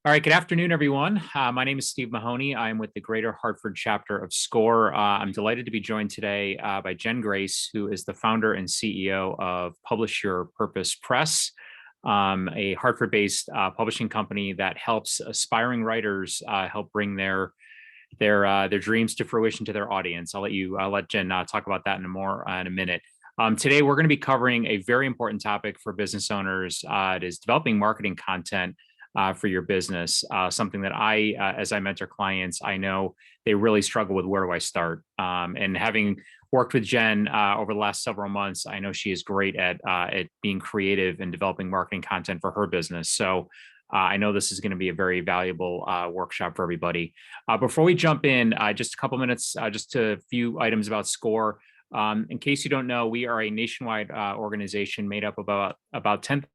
All right, good afternoon, everyone. My name is Steve Mahoney. I'm with the Greater Hartford chapter of SCORE. I'm delighted to be joined today by Jenn Grace, who is the founder and CEO of Publish Your Purpose Press, a Hartford-based publishing company that helps aspiring writers help bring their dreams to fruition to their audience. I'll let Jenn talk about that in a minute. Today, we're going to be covering a very important topic for business owners. It is developing marketing content for your business, something that as I mentor clients, I know they really struggle with where do I start. And having worked with Jenn over the last several months, I know she is great at being creative and developing marketing content for her business. So I know this is going to be a very valuable workshop for everybody. Before we jump in, just a couple minutes, just a few items about SCORE. In case you don't know, we are a nationwide organization made up of about 10.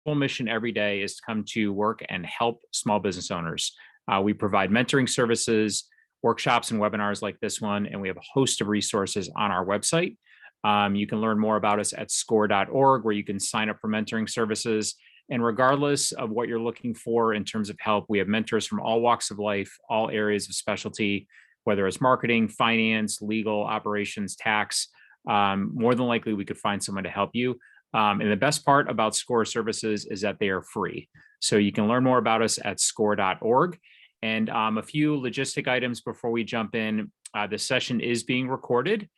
Whole mission every day is to come to work and help small business owners. We provide mentoring services, workshops, and webinars like this one, and we have a host of resources on our website. You can learn more about us at score.org, where you can sign up for mentoring services. And regardless of what you're looking for in terms of help, we have mentors from all walks of life, all areas of specialty, whether it's marketing, finance, legal, operations, tax. More than likely, we could find someone to help you. And the best part about SCORE services is that they are free. So you can learn more about us at score.org. And a few logistic items before we jump in. This session is being recorded,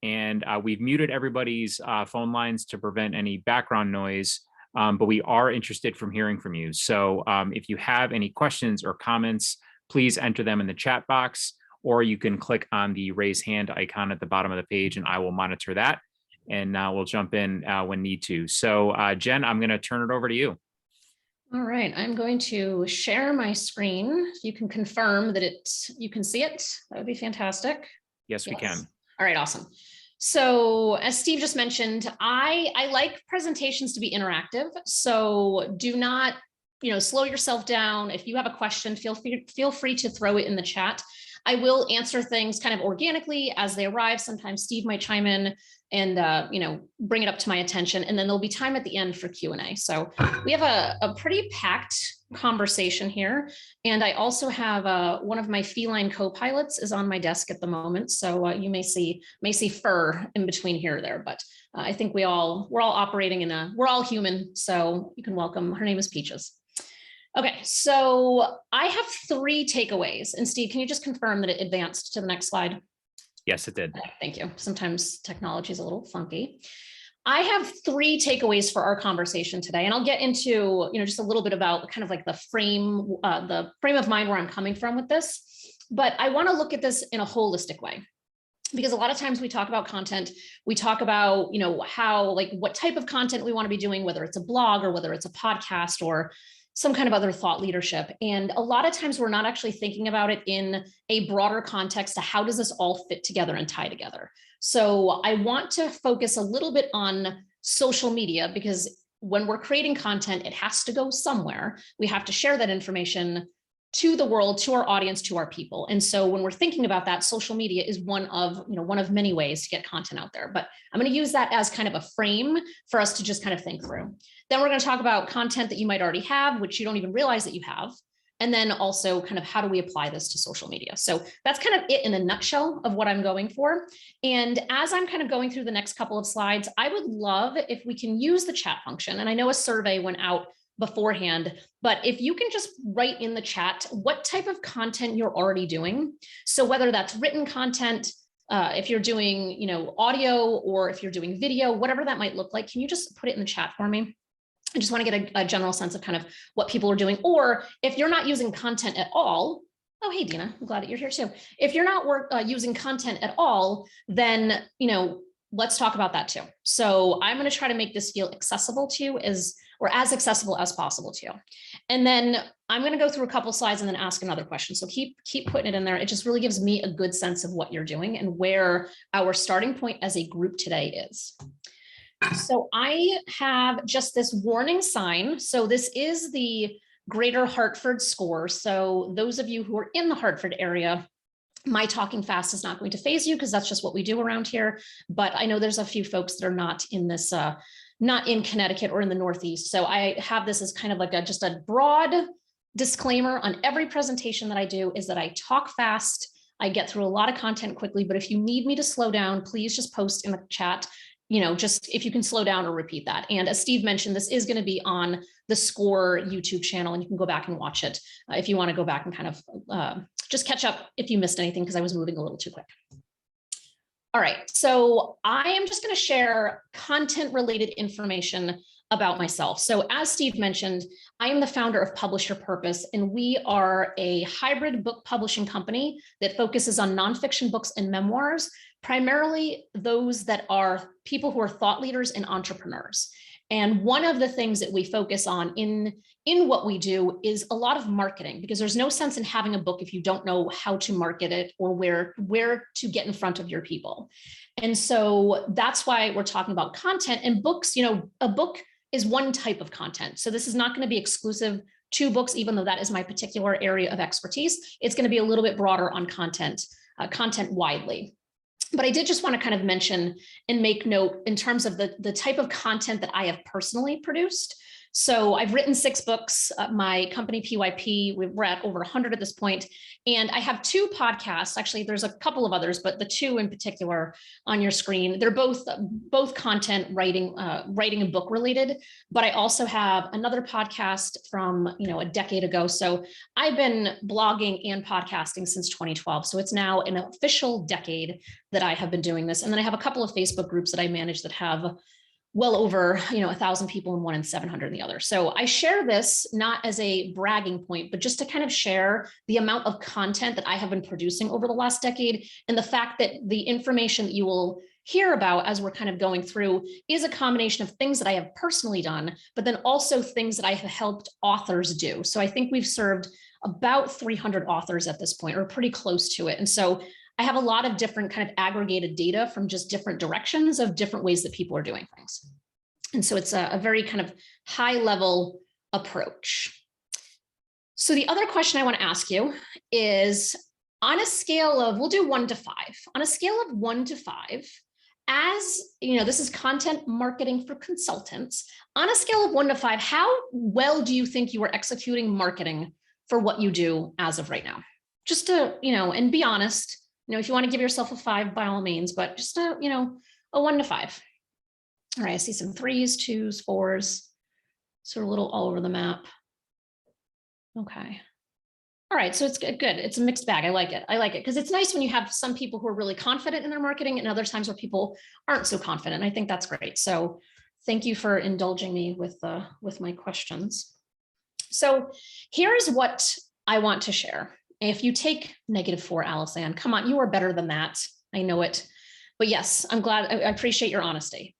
and we've muted everybody's phone lines to prevent any background noise, but we are interested from hearing from you. So if you have any questions or comments, please enter them in the chat box, or you can click on the raise hand icon at the bottom of the page, and I will monitor that. And we'll jump in when need to. So Jenn, I'm going to turn it over to you. All right, I'm going to share my screen. If you can confirm that you can see it, that would be fantastic. Yes, we can. All right, awesome. So as Steve just mentioned, I like presentations to be interactive. So do not, slow yourself down. If you have a question, feel free to throw it in the chat. I will answer things kind of organically as they arrive. Sometimes Steve might chime in and bring it up to my attention, and then there'll be time at the end for Q&A. So we have a pretty packed conversation here, and I also have one of my feline co-pilots is on my desk at the moment, so you may see fur in between here or there, but I think we're all operating we're all human, so you can welcome. Her name is Peaches. Okay, so I have 3 takeaways. And Steve, can you just confirm that it advanced to the next slide? Yes, it did. Thank you. Sometimes technology is a little funky. I have 3 takeaways for our conversation today, and I'll get into just a little bit about kind of like the frame of mind where I'm coming from with this. But I want to look at this in a holistic way, because a lot of times we talk about content, we talk about how what type of content we want to be doing, whether it's a blog or whether it's a podcast or some kind of other thought leadership. And a lot of times we're not actually thinking about it in a broader context to how does this all fit together and tie together. So I want to focus a little bit on social media, because when we're creating content, it has to go somewhere. We have to share that information to the world, to our audience, to our people. And so when we're thinking about that, social media is one of many ways to get content out there. But I'm going to use that as kind of a frame for us to just kind of think through. Then we're going to talk about content that you might already have, which you don't even realize that you have. And then also kind of how do we apply this to social media? So that's kind of it in a nutshell of what I'm going for. And as I'm kind of going through the next couple of slides, I would love if we can use the chat function. And I know a survey went out beforehand, but if you can just write in the chat what type of content you're already doing. So whether that's written content, if you're doing, audio, or if you're doing video, whatever that might look like, can you just put it in the chat for me? I just want to get a general sense of kind of what people are doing. Or if you're not using content at all, oh, hey, Dina, I'm glad that you're here too. If you're not using content at all, then, let's talk about that too. So I'm going to try to make this feel accessible to you as accessible as possible to you. And then I'm going to go through a couple slides and then ask another question. So keep putting it in there. It just really gives me a good sense of what you're doing and where our starting point as a group today is. So I have just this warning sign. So this is the Greater Hartford SCORE. So those of you who are in the Hartford area, my talking fast is not going to phase you because that's just what we do around here. But I know there's a few folks that are not in this not in Connecticut or in the Northeast. So I have this as kind of like just a broad disclaimer on every presentation that I do, is that I talk fast. I get through a lot of content quickly, but if you need me to slow down, please just post in the chat, just if you can slow down or repeat that. And as Steve mentioned, this is going to be on the SCORE YouTube channel, and you can go back and watch it if you want to go back and kind of just catch up if you missed anything, because I was moving a little too quick. All right, so I am just going to share content-related information about myself. So as Steve mentioned, I am the founder of Publish Repurpose, and we are a hybrid book publishing company that focuses on nonfiction books and memoirs, primarily those that are people who are thought leaders and entrepreneurs. And one of the things that we focus on in what we do is a lot of marketing, because there's no sense in having a book if you don't know how to market it or where to get in front of your people. And so that's why we're talking about content and books. A book is one type of content. So this is not going to be exclusive to books, even though that is my particular area of expertise. It's going to be a little bit broader on content widely. But I did just want to kind of mention and make note in terms of the type of content that I have personally produced. So I've written 6 books. My company, PYP, we're at over 100 at this point. And I have 2 podcasts. Actually, there's a couple of others, but the 2 in particular on your screen, they're both content writing and book related. But I also have another podcast from, a decade ago. So I've been blogging and podcasting since 2012. So it's now an official decade that I have been doing this. And then I have a couple of Facebook groups that I manage that have well over 1,000 people in one and 700 in the other. So I share this not as a bragging point, but just to kind of share the amount of content that I have been producing over the last decade, and the fact that the information that you will hear about as we're kind of going through is a combination of things that I have personally done, but then also things that I have helped authors do. So I think we've served about 300 authors at this point, or pretty close to it. And so I have a lot of different kind of aggregated data from just different directions of different ways that people are doing things. And so it's a very kind of high level approach. So the other question I want to ask you is, on a scale of, we'll do 1 to 5, on a scale of 1 to 5, as this is content marketing for consultants, on a scale of 1 to 5, how well do you think you are executing marketing for what you do as of right now? Just to, and be honest. If you want to give yourself a 5, by all means, but just a 1 to 5. All right, I see some 3s, 2s, 4s, sort of a little all over the map. Okay. All right, so it's good. It's a mixed bag. I like it because it's nice when you have some people who are really confident in their marketing and other times where people aren't so confident. I think that's great. So thank you for indulging me with my questions. So here's what I want to share. If you take -4, Allison, come on, you are better than that. I know it. But yes, I'm glad. I appreciate your honesty.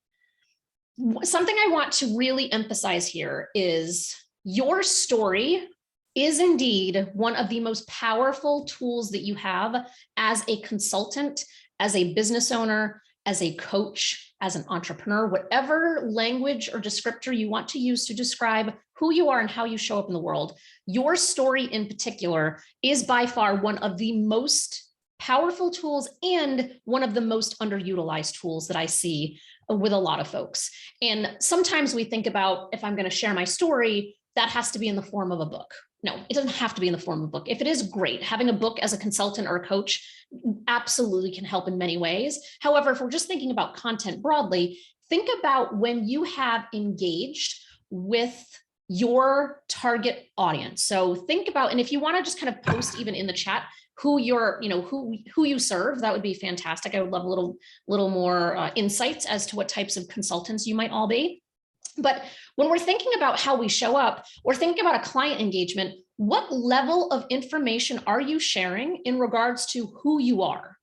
Something I want to really emphasize here is your story is indeed one of the most powerful tools that you have as a consultant, as a business owner, as a coach, as an entrepreneur, whatever language or descriptor you want to use to describe who you are and how you show up in the world. Your story in particular is by far one of the most powerful tools and one of the most underutilized tools that I see with a lot of folks. And sometimes we think about, if I'm going to share my story, that has to be in the form of a book. No, it doesn't have to be in the form of a book. If it is, great. Having a book as a consultant or a coach absolutely can help in many ways. However, if we're just thinking about content broadly, think about when you have engaged with your target audience. So think about, and if you want to just kind of post even in the chat who you're, who you serve, that would be fantastic. I would love a little more insights as to what types of consultants you might all be. But when we're thinking about how we show up, or thinking about a client engagement, what level of information are you sharing in regards to who you are?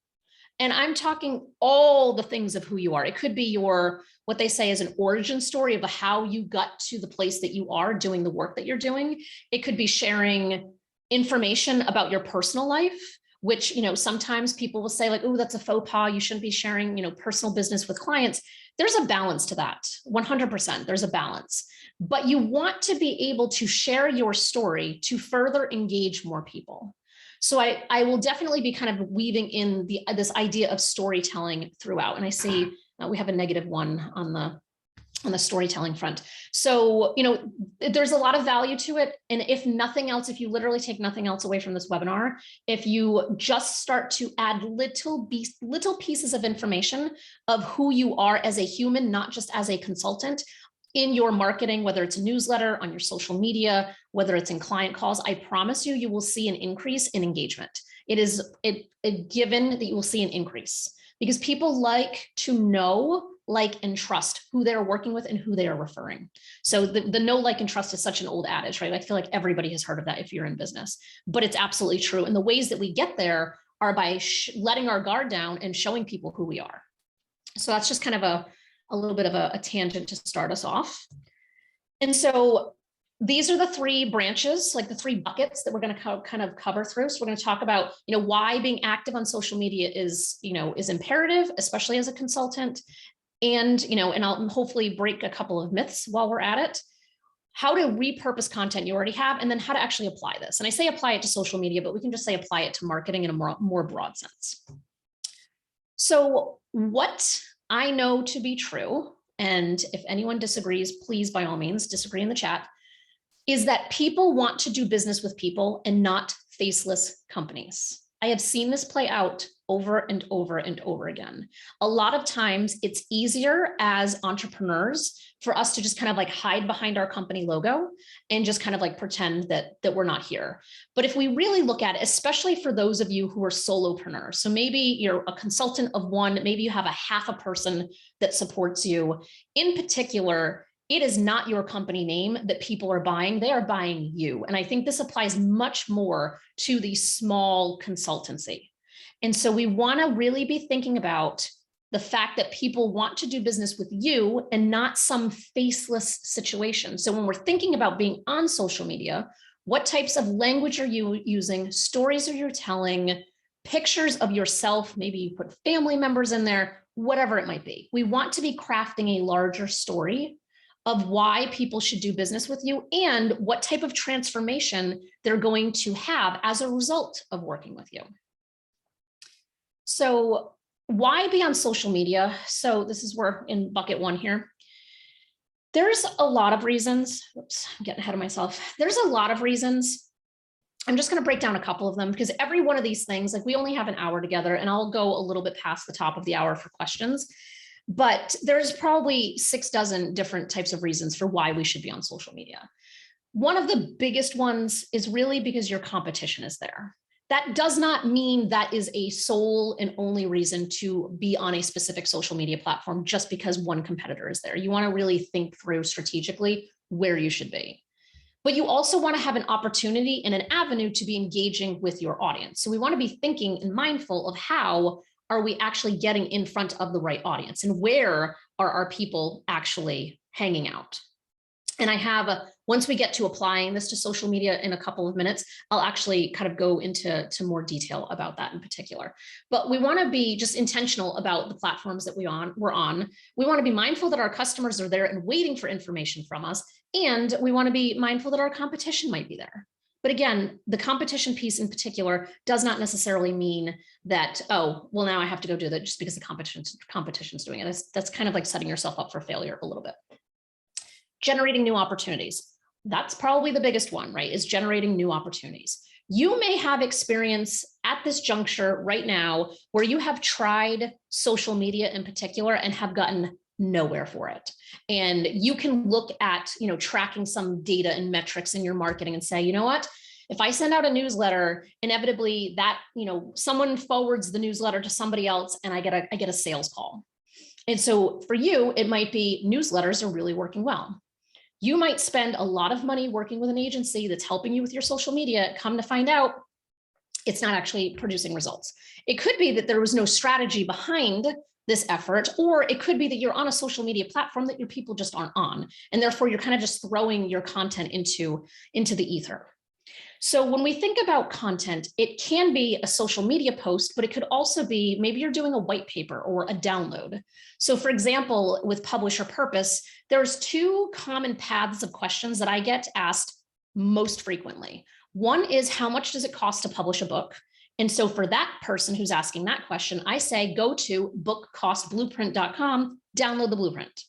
And I'm talking all the things of who you are. It could be your, what they say is an origin story of how you got to the place that you are doing the work that you're doing. It could be sharing information about your personal life, which, sometimes people will say like, oh, that's a faux pas. You shouldn't be sharing, personal business with clients. There's a balance to that. 100%, there's a balance. But you want to be able to share your story to further engage more people. So I will definitely be kind of weaving in this idea of storytelling throughout. And I see we have a -1 on on the storytelling front. So, there's a lot of value to it. And if nothing else, if you literally take nothing else away from this webinar, if you just start to add little pieces of information of who you are as a human, not just as a consultant, in your marketing, whether it's a newsletter, on your social media, whether it's in client calls, I promise you, you will see an increase in engagement. It is a given that you will see an increase because people like to know, like, and trust who they're working with and who they are referring. So the know, like, and trust is such an old adage, right? I feel like everybody has heard of that if you're in business, but it's absolutely true. And the ways that we get there are by letting our guard down and showing people who we are. So that's just kind of a little bit of a tangent to start us off. And so these are the three branches, like the three buckets that we're going to kind of cover through. So we're going to talk about, why being active on social media is imperative, especially as a consultant. And, and I'll hopefully break a couple of myths while we're at it, how to repurpose content you already have, and then how to actually apply this. And I say apply it to social media, but we can just say apply it to marketing in a more broad sense. So what I know to be true, and if anyone disagrees, please, by all means, disagree in the chat, is that people want to do business with people and not faceless companies. I have seen this play out over and over and over again. A lot of times it's easier as entrepreneurs for us to just kind of like hide behind our company logo and just kind of like pretend that we're not here. But if we really look at it, especially for those of you who are solopreneurs, so maybe you're a consultant of one, maybe you have a half a person that supports you. In particular, it is not your company name that people are buying, they are buying you. And I think this applies much more to the small consultancy. And so we want to really be thinking about the fact that people want to do business with you and not some faceless situation. So when we're thinking about being on social media, what types of language are you using? Stories are you telling? Pictures of yourself, maybe you put family members in there, whatever it might be. We want to be crafting a larger story of why people should do business with you and what type of transformation they're going to have as a result of working with you. So why be on social media? So this is where in bucket one here. There's a lot of reasons. Oops, I'm getting ahead of myself. There's a lot of reasons. I'm just going to break down a couple of them because every one of these things, like we only have an hour together and I'll go a little bit past the top of the hour for questions. But there's probably 6 dozen different types of reasons for why we should be on social media. One of the biggest ones is really because your competition is there. That does not mean that is a sole and only reason to be on a specific social media platform just because one competitor is there. You want to really think through strategically where you should be. But you also want to have an opportunity and an avenue to be engaging with your audience. So we want to be thinking and mindful of how are we actually getting in front of the right audience and where are our people actually hanging out? And I have, once we get to applying this to social media in a couple of minutes, I'll actually kind of go into more detail about that in particular. But we want to be just intentional about the platforms that we're on. We want to be mindful that our customers are there and waiting for information from us. And we want to be mindful that our competition might be there. But again, the competition piece in particular does not necessarily mean that, oh, well, now I have to go do that just because the competition's doing it. That's kind of like setting yourself up for failure a little bit. Generating new opportunities. That's probably the biggest one, right? Is generating new opportunities. You may have experience at this juncture right now where you have tried social media in particular and have gotten nowhere for it. And you can look at, tracking some data and metrics in your marketing and say, you know what? If I send out a newsletter, inevitably that, someone forwards the newsletter to somebody else and I get a sales call. And so for you, it might be newsletters are really working well. You might spend a lot of money working with an agency that's helping you with your social media. Come to find out, it's not actually producing results. It could be that there was no strategy behind this effort, or it could be that you're on a social media platform that your people just aren't on. And therefore you're kind of just throwing your content into the ether. So when we think about content, it can be a social media post, but it could also be, maybe you're doing a white paper or a download. So for example, with Publish Repurpose, there's 2 common paths of questions that I get asked most frequently. One is, how much does it cost to publish a book? And so for that person who's asking that question, I say, go to bookcostblueprint.com, download the blueprint.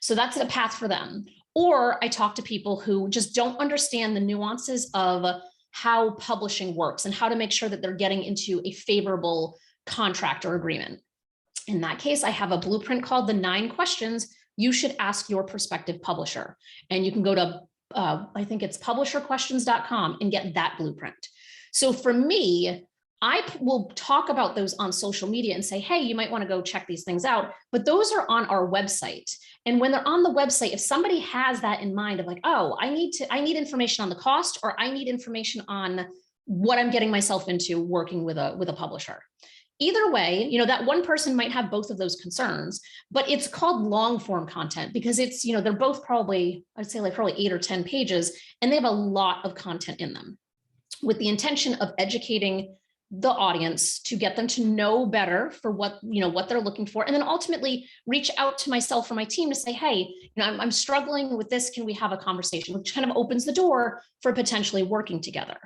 So that's a path for them. Or I talk to people who just don't understand the nuances of how publishing works and how to make sure that they're getting into a favorable contract or agreement. In that case, I have a blueprint called the 9 questions you should ask your prospective publisher. And you can go to, I think it's publisherquestions.com and get that blueprint. So for me, I will talk about those on social media and say, hey, you might want to go check these things out, but those are on our website. And when they're on the website, if somebody has that in mind of like, oh, I need information on the cost, or I need information on what I'm getting myself into working with a publisher. Either way, that one person might have both of those concerns, but it's called long form content because it's, they're both probably, I'd say like probably 8 or 10 pages, and they have a lot of content in them with the intention of educating the audience to get them to know better for what they're looking for, and then ultimately reach out to myself or my team to say, hey, I'm struggling with this. Can we have a conversation? Which kind of opens the door for potentially working together.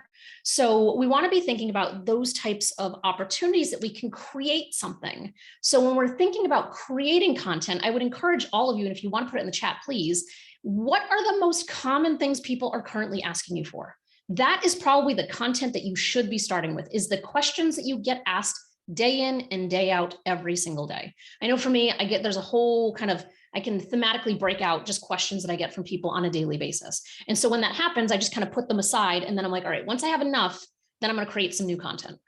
So we want to be thinking about those types of opportunities that we can create something. So when we're thinking about creating content, I would encourage all of you, and if you want to put it in the chat, please, what are the most common things people are currently asking you for? That is probably the content that you should be starting with, is the questions that you get asked day in and day out every single day. I know for me, there's a whole kind of, I can thematically break out just questions that I get from people on a daily basis. And so when that happens, I just kind of put them aside. And then I'm like, all right, once I have enough, then I'm going to create some new content.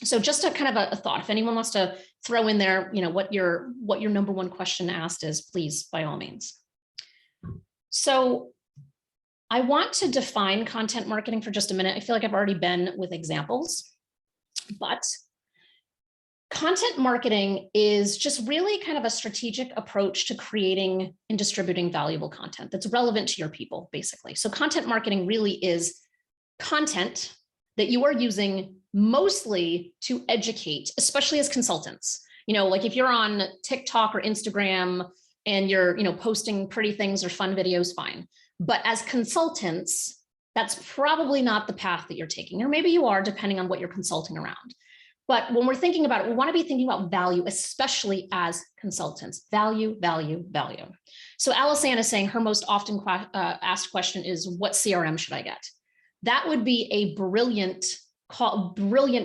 So just a kind of a thought, if anyone wants to throw in there, what your number one question asked is, please, by all means. So I want to define content marketing for just a minute. I feel like I've already been with examples, but content marketing is just really kind of a strategic approach to creating and distributing valuable content that's relevant to your people, basically. So content marketing really is content that you are using mostly to educate, especially as consultants. Like if you're on TikTok or Instagram and you're, posting pretty things or fun videos, fine. But as consultants, that's probably not the path that you're taking, or maybe you are, depending on what you're consulting around. But when we're thinking about it, we want to be thinking about value, especially as consultants. Value, value, value. So Alison is saying her most often asked question is, what CRM should I get? That would be a brilliant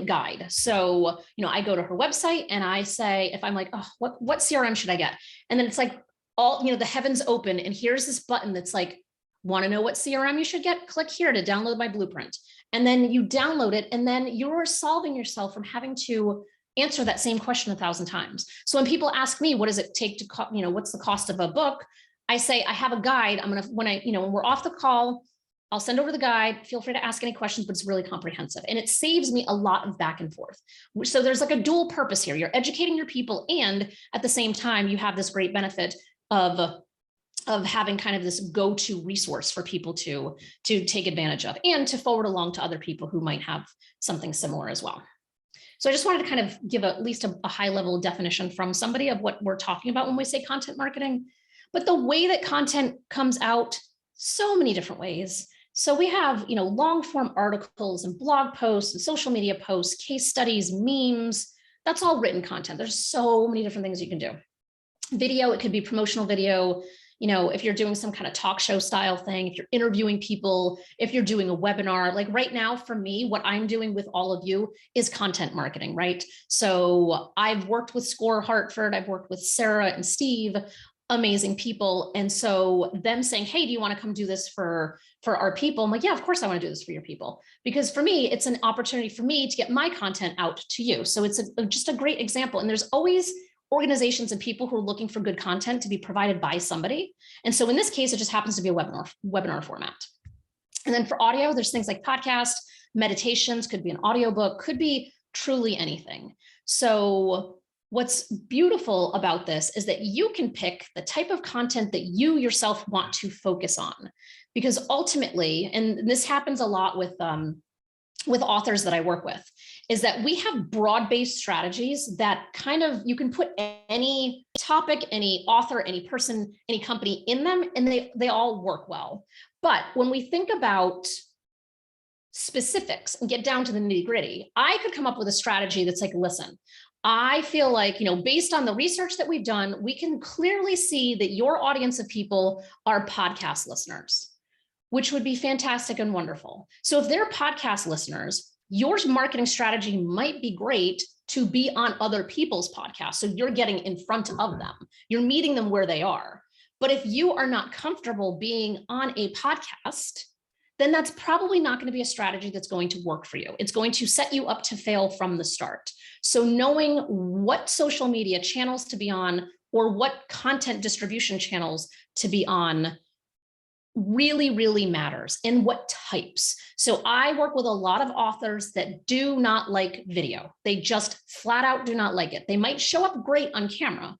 guide. So, I go to her website and I say, if I'm like, oh, what CRM should I get? And then it's like all, the heavens open, and here's this button that's like, want to know what CRM you should get? Click here to download my blueprint. And then you download it, and then you're solving yourself from having to answer that same question 1,000 times. So when people ask me, what does it take to, what's the cost of a book? I say, I have a guide. when we're off the call, I'll send over the guide. Feel free to ask any questions, but it's really comprehensive. And it saves me a lot of back and forth. So there's like a dual purpose here. You're educating your people, and at the same time, you have this great benefit of having kind of this go-to resource for people to take advantage of and to forward along to other people who might have something similar as well. So I just wanted to kind of give at least a high-level definition from somebody of what we're talking about when we say content marketing. But the way that content comes out, so many different ways. So we have, long-form articles and blog posts and social media posts, case studies, memes. That's all written content. There's so many different things you can do. Video, it could be promotional video. If you're doing some kind of talk show style thing, if you're interviewing people, if you're doing a webinar, like right now for me, what I'm doing with all of you is content marketing, right? So I've worked with Score Hartford, I've worked with Sarah and Steve, amazing people. And so them saying, hey, do you want to come do this for our people? I'm like, yeah, of course I want to do this for your people. Because for me, it's an opportunity for me to get my content out to you. So it's just a great example. And there's always organizations and people who are looking for good content to be provided by somebody. And so in this case, it just happens to be a webinar format. And then for audio, there's things like podcasts, meditations, could be an audiobook, could be truly anything. So what's beautiful about this is that you can pick the type of content that you yourself want to focus on, because ultimately, and this happens a lot with authors that I work with, is that we have broad-based strategies that kind of, you can put any topic, any author, any person, any company in them, and they all work well. But when we think about specifics and get down to the nitty-gritty, I could come up with a strategy that's like, listen, I feel like, based on the research that we've done, we can clearly see that your audience of people are podcast listeners, which would be fantastic and wonderful. So if they're podcast listeners, your marketing strategy might be great to be on other people's podcasts. So you're getting in front of them, you're meeting them where they are. But if you are not comfortable being on a podcast, then that's probably not going to be a strategy that's going to work for you. It's going to set you up to fail from the start. So knowing what social media channels to be on or what content distribution channels to be on really, really matters, and what types. So I work with a lot of authors that do not like video. They just flat out do not like it. They might show up great on camera,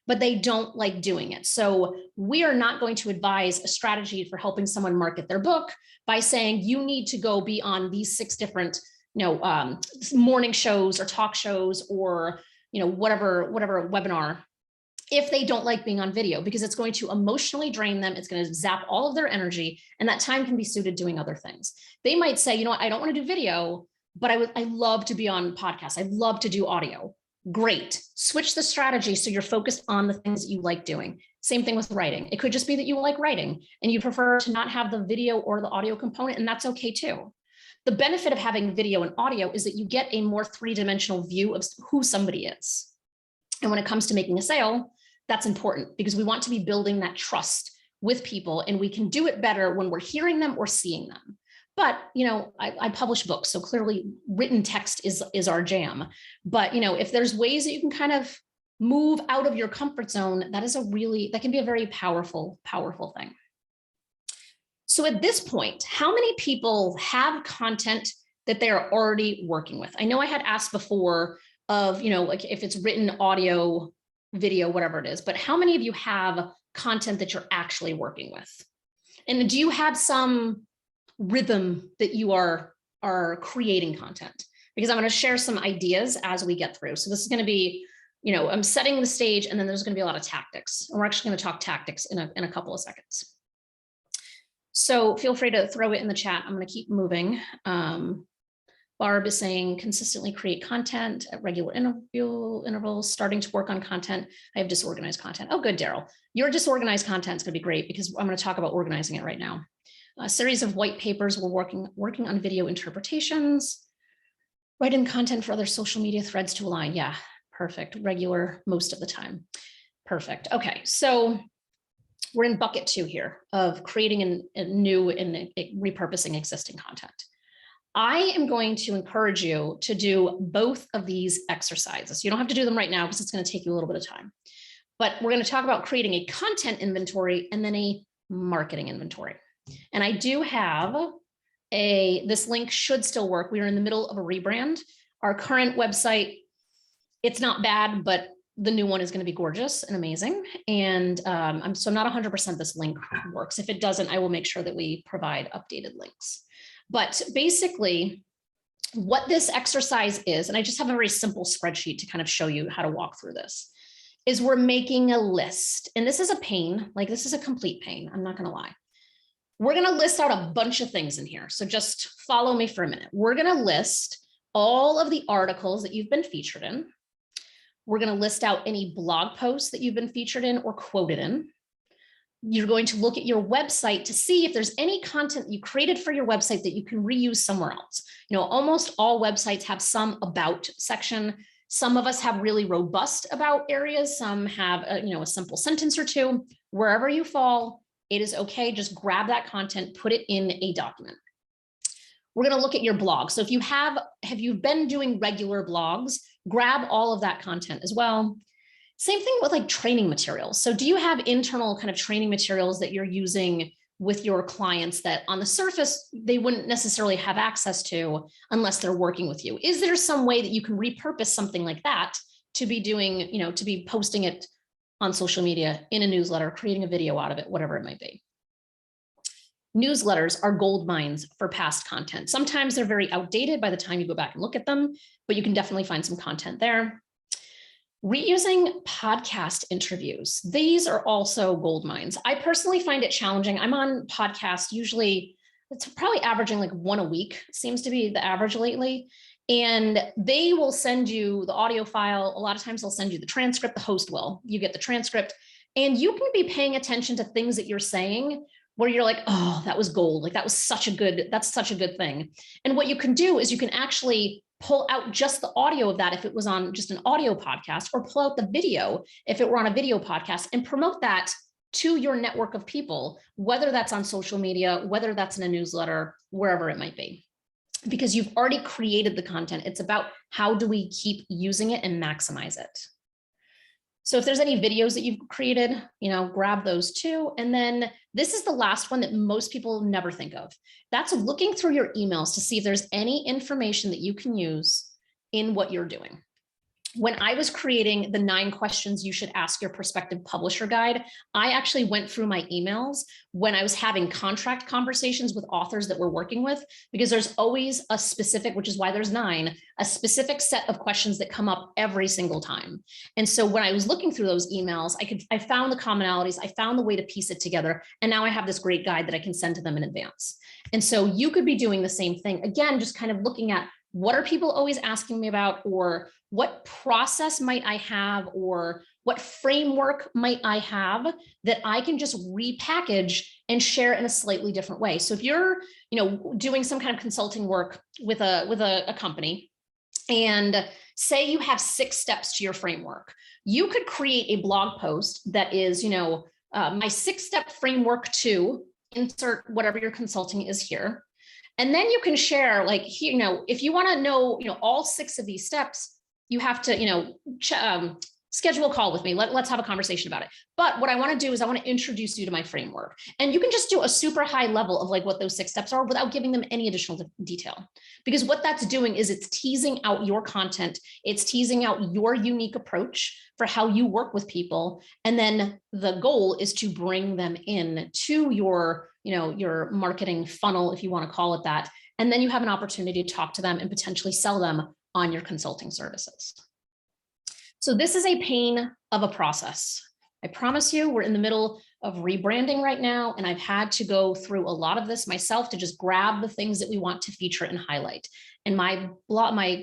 but they don't like doing it. So we are not going to advise a strategy for helping someone market their book by saying you need to go be on these 6 different, morning shows or talk shows or, whatever webinar, if they don't like being on video, because it's going to emotionally drain them. It's going to zap all of their energy, and that time can be suited doing other things. They might say, I don't want to do video, but I love to be on podcasts. I love to do audio. Great. Switch the strategy so you're focused on the things that you like doing. Same thing with writing. It could just be that you like writing and you prefer to not have the video or the audio component, and that's okay too. The benefit of having video and audio is that you get a more 3-dimensional view of who somebody is. And when it comes to making a sale, that's important because we want to be building that trust with people, and we can do it better when we're hearing them or seeing them. But, I publish books, so clearly written text is our jam. But, if there's ways that you can kind of move out of your comfort zone, that can be a very powerful, powerful thing. So at this point, how many people have content that they're already working with? I know I had asked before of, like if it's written, audio, video, whatever it is, but how many of you have content that you're actually working with? And do you have some rhythm that you are creating content? Because I'm going to share some ideas as we get through. So this is going to be, I'm setting the stage, and then there's going to be a lot of tactics. And we're actually going to talk tactics in a couple of seconds. So feel free to throw it in the chat. I'm going to keep moving. Barb is saying consistently create content at regular intervals, starting to work on content. I have disorganized content. Oh, good, Daryl. Your disorganized content is going to be great because I'm going to talk about organizing it right now. A series of white papers. We're working on video interpretations. Write in content for other social media threads to align. Yeah, perfect. Regular most of the time. Perfect. Okay, so we're in bucket 2 here of creating a new and repurposing existing content. I am going to encourage you to do both of these exercises. You don't have to do them right now because it's going to take you a little bit of time. But we're going to talk about creating a content inventory and then a marketing inventory. And I do have this link should still work. We are in the middle of a rebrand. Our current website, it's not bad, but the new one is going to be gorgeous and amazing. And I'm not 100% this link works. If it doesn't, I will make sure that we provide updated links. But basically, what this exercise is, and I just have a very simple spreadsheet to kind of show you how to walk through this, is we're making a list. And this is a pain, like this is a complete pain. I'm not going to lie. We're going to list out a bunch of things in here. So just follow me for a minute. We're going to list all of the articles that you've been featured in. We're going to list out any blog posts that you've been featured in or quoted in. You're going to look at your website to see if there's any content you created for your website that you can reuse somewhere else. Almost all websites have some about section. Some of us have really robust about areas. Some have a simple sentence or two. Wherever you fall, it is okay. Just grab that content, put it in a document. We're going to look at your blog. So if you have you been doing regular blogs, grab all of that content as well. Same thing with like training materials. So do you have internal kind of training materials that you're using with your clients that on the surface, they wouldn't necessarily have access to unless they're working with you? Is there some way that you can repurpose something like that to be doing, to be posting it on social media, in a newsletter, creating a video out of it, whatever it might be? Newsletters are gold mines for past content. Sometimes they're very outdated by the time you go back and look at them, but you can definitely find some content there. Reusing podcast interviews. These are also gold mines. I personally find it challenging. I'm on podcast, usually it's probably averaging like 1 a week, seems to be the average lately. And they will send you the audio file. A lot of times they'll send you the transcript, the host will. You get the transcript, and you can be paying attention to things that you're saying where you're like, oh, that was gold. Like that's such a good thing. And what you can do is you can actually pull out just the audio of that if it was on just an audio podcast, or pull out the video if it were on a video podcast, and promote that to your network of people, whether that's on social media, whether that's in a newsletter, wherever it might be. Because you've already created the content. It's about how do we keep using it and maximize it. So if there's any videos that you've created, grab those too. And then this is the last one that most people never think of. That's looking through your emails to see if there's any information that you can use in what you're doing. When I was creating the 9 questions you should ask your prospective publisher guide, I actually went through my emails when I was having contract conversations with authors that we're working with, because there's always a specific, which is why there's 9, a specific set of questions that come up every single time. And so when I was looking through those emails, I found the commonalities, I found the way to piece it together. And now I have this great guide that I can send to them in advance. And so you could be doing the same thing. Again, just kind of looking at, what are people always asking me about, or what process might I have, or what framework might I have that I can just repackage and share in a slightly different way. So if you're, doing some kind of consulting work with a company, and say you have 6 steps to your framework, you could create a blog post that is, my 6-step framework to insert whatever your consulting is here. And then you can share, like, if you want to know, all 6 of these steps, you have to, schedule a call with me. Let's have a conversation about it. But what I want to do is I want to introduce you to my framework. And you can just do a super high level of like what those 6 steps are without giving them any additional detail. Because what that's doing is it's teasing out your content. It's teasing out your unique approach for how you work with people. And then the goal is to bring them in to your marketing funnel, if you want to call it that. And then you have an opportunity to talk to them and potentially sell them on your consulting services. So this is a pain of a process. I promise you, we're in the middle of rebranding right now, and I've had to go through a lot of this myself to just grab the things that we want to feature and highlight. And my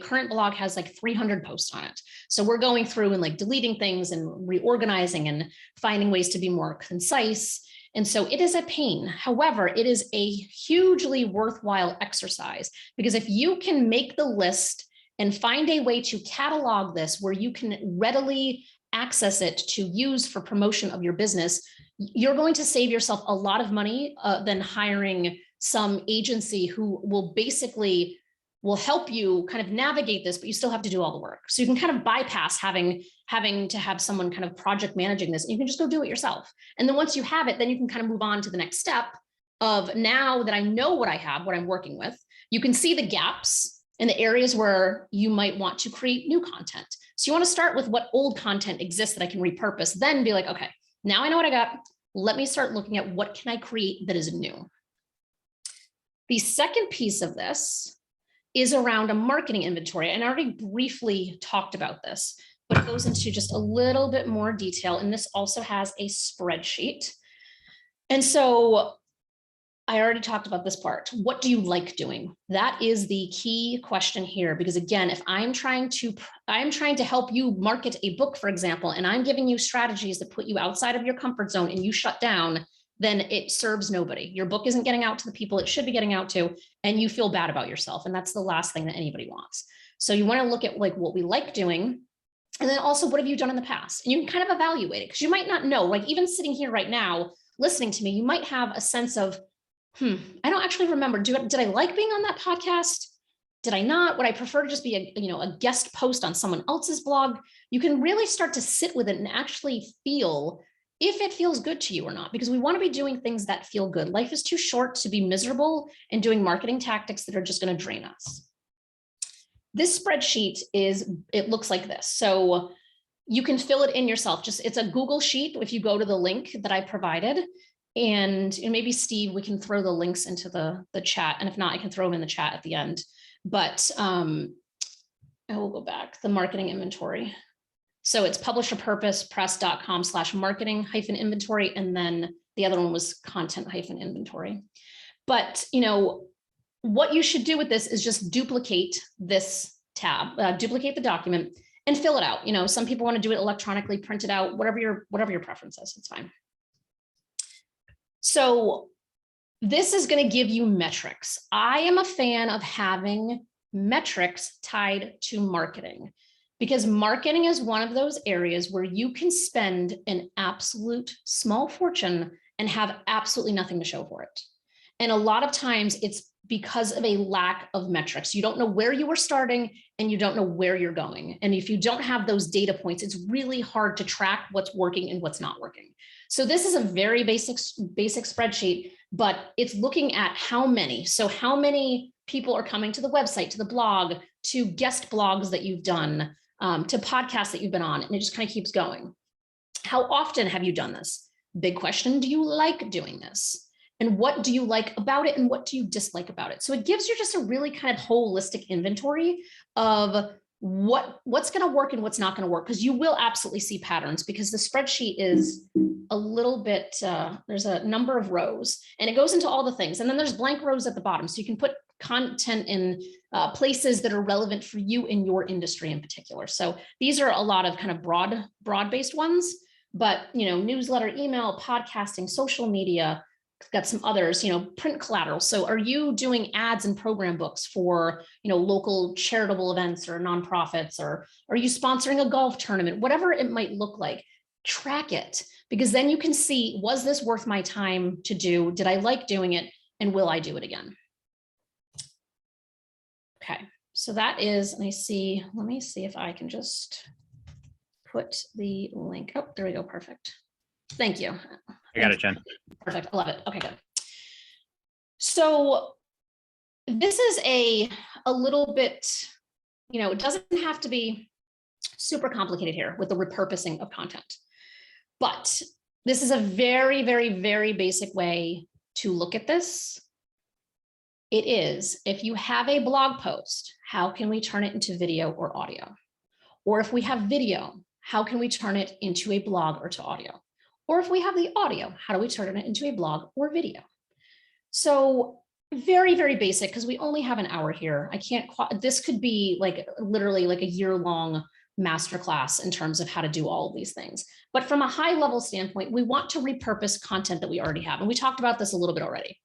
current blog has like 300 posts on it. So we're going through and like deleting things and reorganizing and finding ways to be more concise. And so it is a pain. However, it is a hugely worthwhile exercise, because if you can make the list and find a way to catalog this where you can readily access it to use for promotion of your business, you're going to save yourself a lot of money than hiring some agency who will help you kind of navigate this, but you still have to do all the work. So you can kind of bypass having to have someone kind of project managing this. You can just go do it yourself. And then once you have it, then you can kind of move on to the next step of, now that I know what I have, what I'm working with, you can see the gaps in the areas where you might want to create new content. So you want to start with what old content exists that I can repurpose, then be like, okay, now I know what I got. Let me start looking at what can I create that is new. The second piece of this is around a marketing inventory. And I already briefly talked about this, but it goes into just a little bit more detail. And this also has a spreadsheet. And so I already talked about this part. What do you like doing? That is the key question here, because again, if I'm trying to help you market a book, for example, and I'm giving you strategies that put you outside of your comfort zone and you shut down, then it serves nobody. Your book isn't getting out to the people it should be getting out to, and you feel bad about yourself. And that's the last thing that anybody wants. So you want to look at like what we like doing. And then also, what have you done in the past? And you can kind of evaluate it, because you might not know, like even sitting here right now, listening to me, you might have a sense of, I don't actually remember. Did I like being on that podcast? Did I not? Would I prefer to just be a guest post on someone else's blog? You can really start to sit with it and actually feel if it feels good to you or not, because we want to be doing things that feel good. Life is too short to be miserable and doing marketing tactics that are just going to drain us. This spreadsheet it looks like this. So you can fill it in yourself. It's a Google sheet. If you go to the link that I provided, and maybe Steve, we can throw the links into the chat. And if not, I can throw them in the chat at the end. But I will go back, the marketing inventory. So it's publisherpurposepress.com/marketing-inventory. And then the other one was content-inventory. But, what you should do with this is just duplicate this tab, duplicate the document and fill it out. Some people want to do it electronically, print it out, whatever your preference is, it's fine. So this is going to give you metrics. I am a fan of having metrics tied to marketing, because marketing is one of those areas where you can spend an absolute small fortune and have absolutely nothing to show for it. And a lot of times it's because of a lack of metrics. You don't know where you were starting and you don't know where you're going. And if you don't have those data points, it's really hard to track what's working and what's not working. So this is a very basic spreadsheet, but it's looking at how many. So how many people are coming to the website, to the blog, to guest blogs that you've done, to podcasts that you've been on, and it just kind of keeps going. How often have you done this? Big question, do you like doing this? And what do you like about it? And what do you dislike about it? So it gives you just a really kind of holistic inventory of what's going to work and what's not going to work, because you will absolutely see patterns, because the spreadsheet is a little bit, there's a number of rows and it goes into all the things. And then there's blank rows at the bottom. So you can put content in places that are relevant for you in your industry in particular. So these are a lot of kind of broad-based ones, but, newsletter, email, podcasting, social media, got some others, print collateral. So are you doing ads and program books for, local charitable events or nonprofits, or are you sponsoring a golf tournament, whatever it might look like, track it, because then you can see, was this worth my time to do? Did I like doing it? And will I do it again? Okay, so that is, let me see if I can just put the link. Oh, there we go. Perfect. Thank you. I got it, Jen. Perfect. I love it. Okay, good. So this is a little bit, it doesn't have to be super complicated here with the repurposing of content, but this is a very, very, very basic way to look at this. It is, if you have a blog post, how can we turn it into video or audio? Or if we have video, how can we turn it into a blog or to audio? Or if we have the audio, how do we turn it into a blog or video? So very, very basic, because we only have an hour here. This could be like literally like a year-long masterclass in terms of how to do all of these things. But from a high level standpoint, we want to repurpose content that we already have. And we talked about this a little bit already.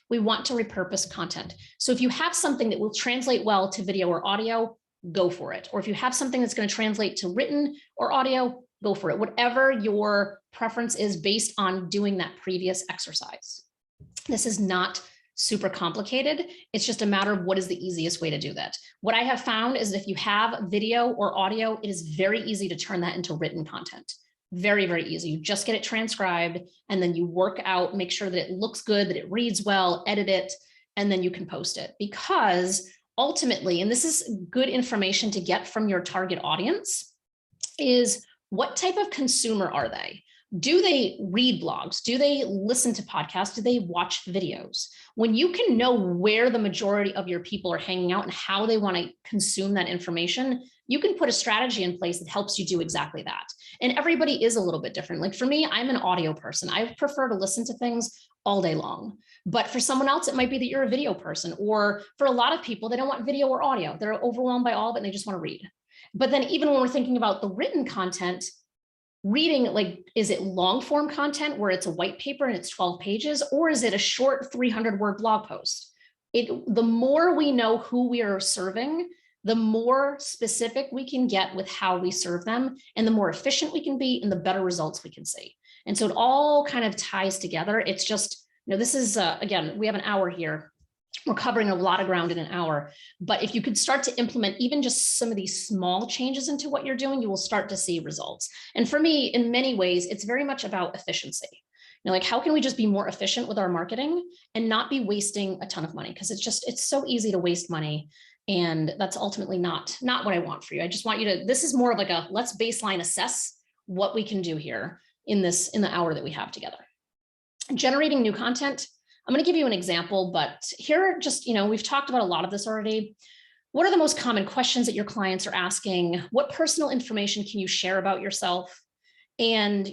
We want to repurpose content. So if you have something that will translate well to video or audio, go for it. Or if you have something that's going to translate to written or audio, go for it. Whatever your preference is based on doing that previous exercise. This is not super complicated. It's just a matter of what is the easiest way to do that. What I have found is that if you have video or audio, it is very easy to turn that into written content. Very, very easy. You just get it transcribed and then you work out, make sure that it looks good, that it reads well, edit it, and then you can post it. Because ultimately, and this is good information to get from your target audience, is what type of consumer are they? Do they read blogs? Do they listen to podcasts? Do they watch videos? When you can know where the majority of your people are hanging out and how they want to consume that information, you can put a strategy in place that helps you do exactly that. And everybody is a little bit different. Like for me, I'm an audio person. I prefer to listen to things all day long. But for someone else, it might be that you're a video person. Or for a lot of people, they don't want video or audio. They're overwhelmed by all of it and they just want to read. But then even when we're thinking about the written content, reading, like, is it long form content where it's a white paper and it's 12 pages, or is it a short 300-word blog post? The more we know who we are serving, the more specific we can get with how we serve them, and the more efficient we can be and the better results we can see. And so it all kind of ties together. It's just, this is, again, we have an hour here. We're covering a lot of ground in an hour, but if you could start to implement even just some of these small changes into what you're doing, you will start to see results. And for me, in many ways, it's very much about efficiency. Like, how can we just be more efficient with our marketing and not be wasting a ton of money? Because it's so easy to waste money. And that's ultimately not what I want for you. I just want you to, this is more of like a, let's baseline assess what we can do here in the hour that we have together. Generating new content. I'm going to give you an example, but here just, we've talked about a lot of this already. What are the most common questions that your clients are asking? What personal information can you share about yourself? And,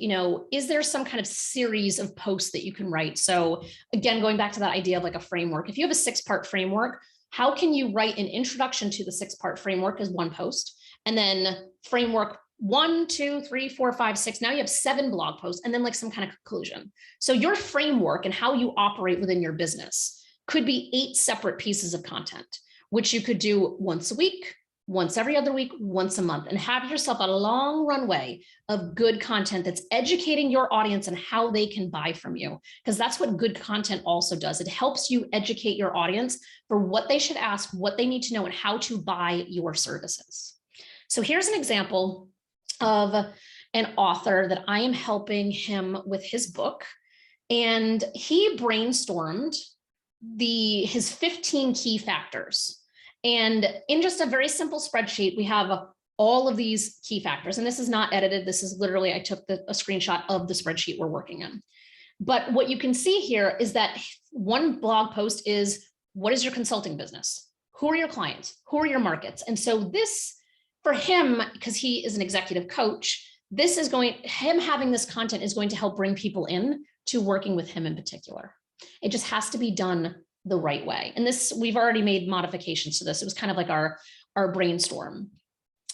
is there some kind of series of posts that you can write? So again, going back to that idea of like a framework, if you have a 6-part framework, how can you write an introduction to the 6-part framework as one post, and then framework 1, 2, 3, 4, 5, 6. Now you have 7 blog posts, and then like some kind of conclusion. So your framework and how you operate within your business could be 8 separate pieces of content, which you could do once a week, once every other week, once a month, and have yourself a long runway of good content that's educating your audience and how they can buy from you. Because that's what good content also does. It helps you educate your audience for what they should ask, what they need to know, and how to buy your services. So here's an example of an author that I am helping him with his book. And he brainstormed his 15 key factors. And in just a very simple spreadsheet, we have all of these key factors. And this is not edited. This is literally, I took a screenshot of the spreadsheet we're working in. But what you can see here is that one blog post is, what is your consulting business? Who are your clients? Who are your markets? And so this, for him, because he is an executive coach, him having this content is going to help bring people in to working with him in particular. It just has to be done the right way. And this, we've already made modifications to this. It was kind of like our brainstorm.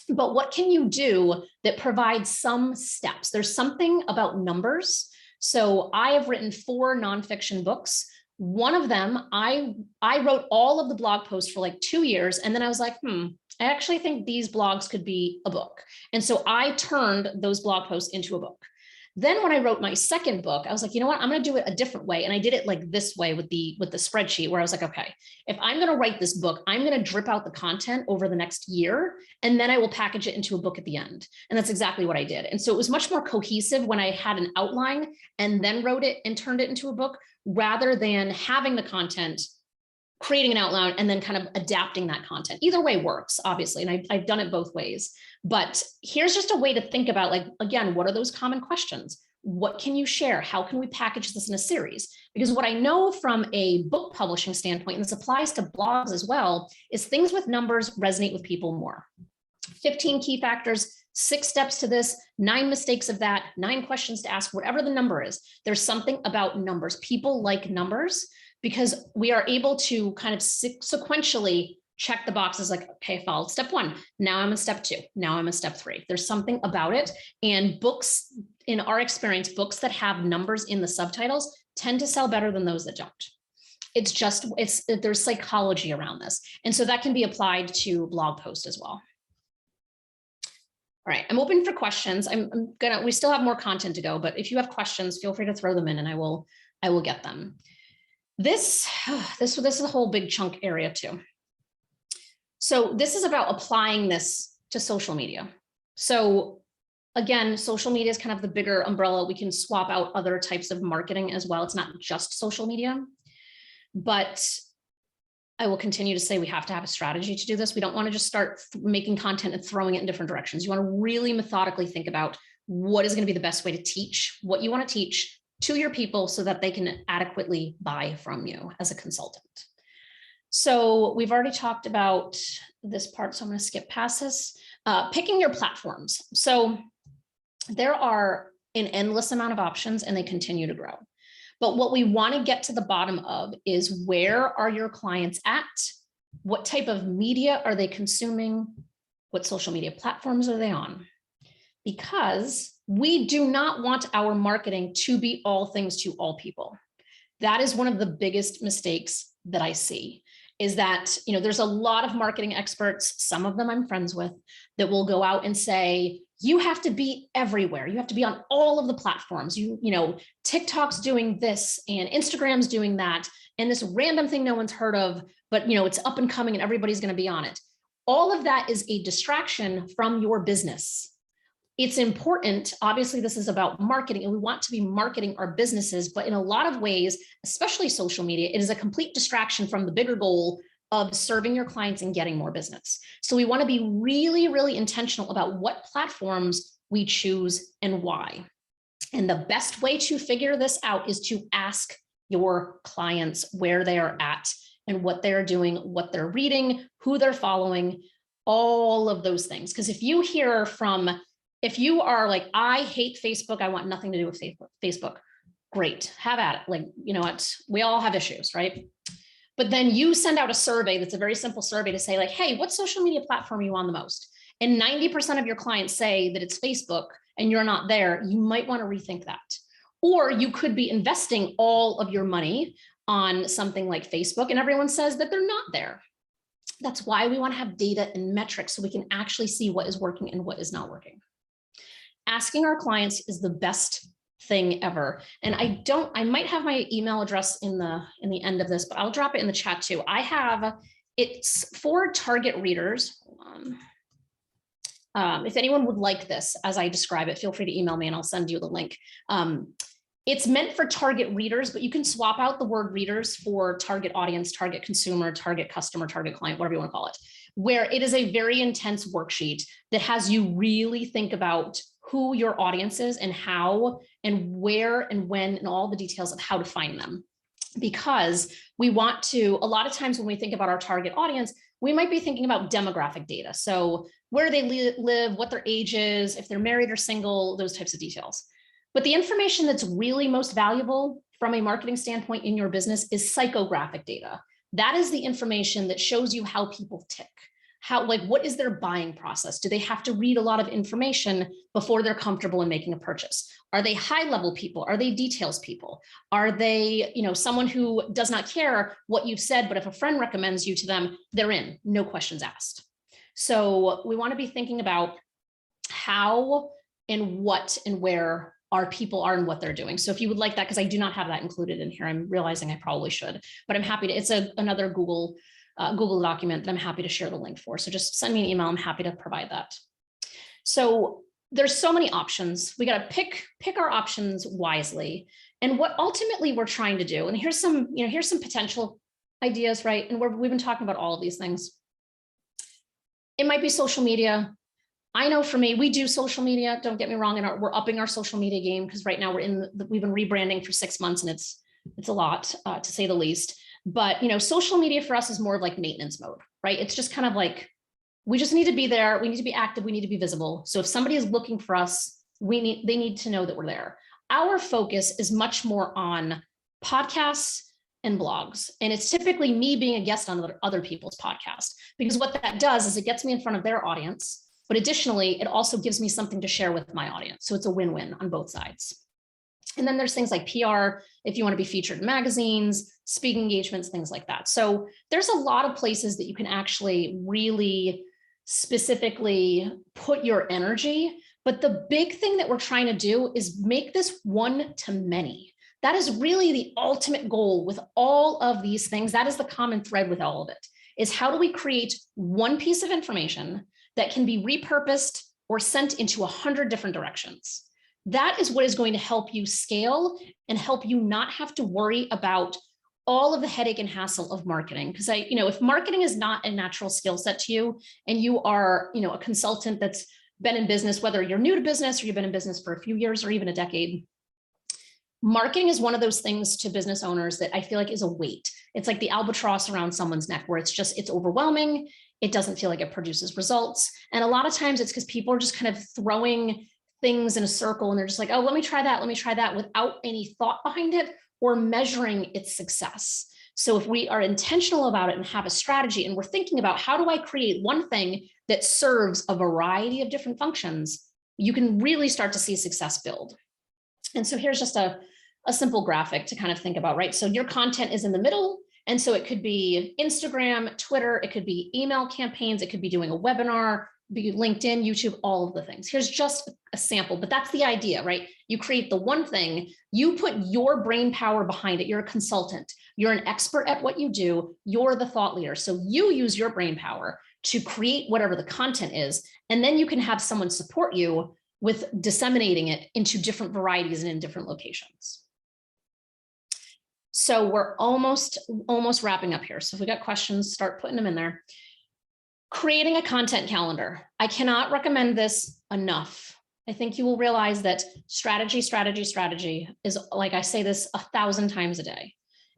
But what can you do that provides some steps? There's something about numbers. So I have written 4 nonfiction books. One of them, I wrote all of the blog posts for like 2 years. And then I was like, I actually think these blogs could be a book. And so I turned those blog posts into a book. Then when I wrote my second book, I was like, you know what, I'm going to do it a different way. And I did it like this way with the spreadsheet, where I was like, okay, if I'm going to write this book, I'm going to drip out the content over the next year, and then I will package it into a book at the end. And that's exactly what I did. And so it was much more cohesive when I had an outline and then wrote it and turned it into a book, rather than having the content, creating an outline, and then kind of adapting that content. Either way works, obviously. And I've done it both ways. But here's just a way to think about, like, again, what are those common questions? What can you share? How can we package this in a series? Because what I know from a book publishing standpoint, and this applies to blogs as well, is things with numbers resonate with people more. 15 key factors, 6 steps to this, 9 mistakes of that, 9 questions to ask, whatever the number is. There's something about numbers. People like numbers because we are able to kind of sequentially check the boxes, like, okay, I followed step 1. Now I'm in step 2. Now I'm in step 3. There's something about it. And books, in our experience, books that have numbers in the subtitles tend to sell better than those that don't. There's psychology around this. And so that can be applied to blog posts as well. All right, I'm open for questions. We still have more content to go, but if you have questions, feel free to throw them in and I will get them. This is a whole big chunk area too. So this is about applying this to social media. So again, social media is kind of the bigger umbrella. We can swap out other types of marketing as well. It's not just social media, but I will continue to say we have to have a strategy to do this. We don't want to just start making content and throwing it in different directions. You want to really methodically think about what is going to be the best way to teach what you want to teach to your people so that they can adequately buy from you as a consultant. So we've already talked about this part, so I'm going to skip past this. Picking your platforms. So there are an endless amount of options and they continue to grow. But what we want to get to the bottom of is, where are your clients at? What type of media are they consuming? What social media platforms are they on? Because we do not want our marketing to be all things to all people. That is one of the biggest mistakes that I see, is that, there's a lot of marketing experts, some of them I'm friends with, that will go out and say, you have to be everywhere. You have to be on all of the platforms. TikTok's doing this and Instagram's doing that, and this random thing no one's heard of, but it's up and coming and everybody's going to be on it. All of that is a distraction from your business. It's important. Obviously, this is about marketing and we want to be marketing our businesses, but in a lot of ways, especially social media, it is a complete distraction from the bigger goal of serving your clients and getting more business. So we want to be really, really intentional about what platforms we choose and why. And the best way to figure this out is to ask your clients where they are at and what they're doing, what they're reading, who they're following, all of those things. Because if you hear from If you are like, I hate Facebook, I want nothing to do with Facebook, great, have at it. Like, you know what, we all have issues, right? But then you send out a survey that's a very simple survey to say like, hey, what social media platform are you on the most? And 90% of your clients say that it's Facebook and you're not there, you might want to rethink that. Or you could be investing all of your money on something like Facebook and everyone says that they're not there. That's why we want to have data and metrics so we can actually see what is working and what is not working. Asking our clients is the best thing ever. And I might have my email address in the end of this, but I'll drop it in the chat too. It's for target readers. Hold on. If anyone would like this, as I describe it, feel free to email me and I'll send you the link. It's meant for target readers, but you can swap out the word readers for target audience, target consumer, target customer, target client, whatever you want to call it, where it is a very intense worksheet that has you really think about who your audience is and how and where and when and all the details of how to find them. Because we want to, a lot of times when we think about our target audience, we might be thinking about demographic data. So where they live, what their age is, if they're married or single, those types of details. But the information that's really most valuable from a marketing standpoint in your business is psychographic data. That is the information that shows you how people tick. What is their buying process? Do they have to read a lot of information before they're comfortable in making a purchase? Are they high-level people? Are they details people? Are they, someone who does not care what you've said, but if a friend recommends you to them, they're in, no questions asked. So we want to be thinking about how and what and where our people are and what they're doing. So if you would like that, because I do not have that included in here, I'm realizing I probably should, but I'm happy to, it's another Google document that I'm happy to share the link for. So just send me an email. I'm happy to provide that. So there's so many options. We got to pick our options wisely. And what ultimately we're trying to do, and here's some potential ideas, right? And we've been talking about all of these things. It might be social media. I know for me, we do social media. Don't get me wrong. And we're upping our social media game because right now we've been rebranding for 6 months and it's a lot to say the least. But, social media for us is more of like maintenance mode, right? It's just kind of like, we just need to be there. We need to be active. We need to be visible. So if somebody is looking for us, they need to know that we're there. Our focus is much more on podcasts and blogs. And it's typically me being a guest on other people's podcasts, because what that does is it gets me in front of their audience. But additionally, it also gives me something to share with my audience. So it's a win-win on both sides. And then there's things like PR, if you want to be featured in magazines, speaking engagements, things like that. So there's a lot of places that you can actually really specifically put your energy. But the big thing that we're trying to do is make this one to many. That is really the ultimate goal with all of these things. That is the common thread with all of it, is how do we create one piece of information that can be repurposed or sent into 100 different directions. That is what is going to help you scale and help you not have to worry about all of the headache and hassle of marketing. Because if marketing is not a natural skill set to you, and you are, a consultant that's been in business, whether you're new to business or you've been in business for a few years or even a decade, marketing is one of those things to business owners that I feel like is a weight. It's like the albatross around someone's neck where it's overwhelming. It doesn't feel like it produces results. And a lot of times it's because people are just kind of throwing things in a circle and they're just like, oh, let me try that without any thought behind it or measuring its success. So if we are intentional about it and have a strategy and we're thinking about how do I create one thing that serves a variety of different functions, you can really start to see success build. And so here's just a simple graphic to kind of think about, right? So your content is in the middle. And so it could be Instagram, Twitter, it could be email campaigns, it could be doing a webinar, be LinkedIn, YouTube, all of the things. Here's just a sample, but that's the idea, right? You create the one thing, you put your brain power behind it. You're a consultant, you're an expert at what you do, you're the thought leader. So you use your brain power to create whatever the content is, and then you can have someone support you with disseminating it into different varieties and in different locations. So we're almost wrapping up here. So if we got questions, start putting them in there. Creating a content calendar. I cannot recommend this enough. I think you will realize that strategy is, like I say this 1,000 times a day,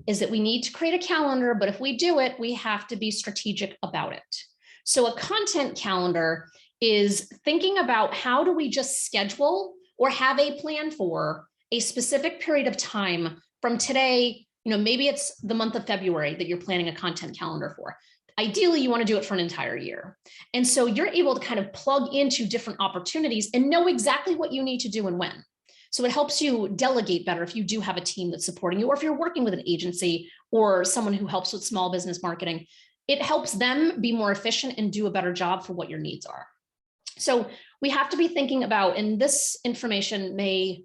is that we need to create a calendar, but if we do it, we have to be strategic about it. So a content calendar is thinking about how do we just schedule or have a plan for a specific period of time from today. Maybe it's the month of February that you're planning a content calendar for. Ideally, you want to do it for an entire year. And so you're able to kind of plug into different opportunities and know exactly what you need to do and when. So it helps you delegate better if you do have a team that's supporting you, or if you're working with an agency or someone who helps with small business marketing. It helps them be more efficient and do a better job for what your needs are. So we have to be thinking about, and this information may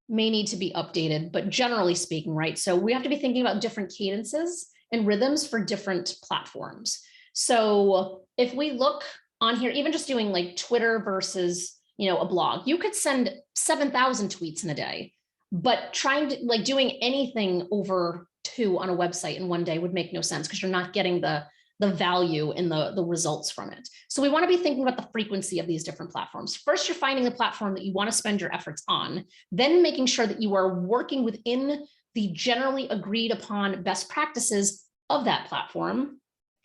need to be updated, but generally speaking, right? So we have to be thinking about different cadences and rhythms for different platforms. So if we look on here, even just doing like Twitter versus, a blog, you could send 7,000 tweets in a day, but trying to doing anything over 2 on a website in one day would make no sense, because you're not getting the value and the results from it. So we want to be thinking about the frequency of these different platforms. First, you're finding the platform that you want to spend your efforts on, then making sure that you are working within the generally agreed upon best practices of that platform,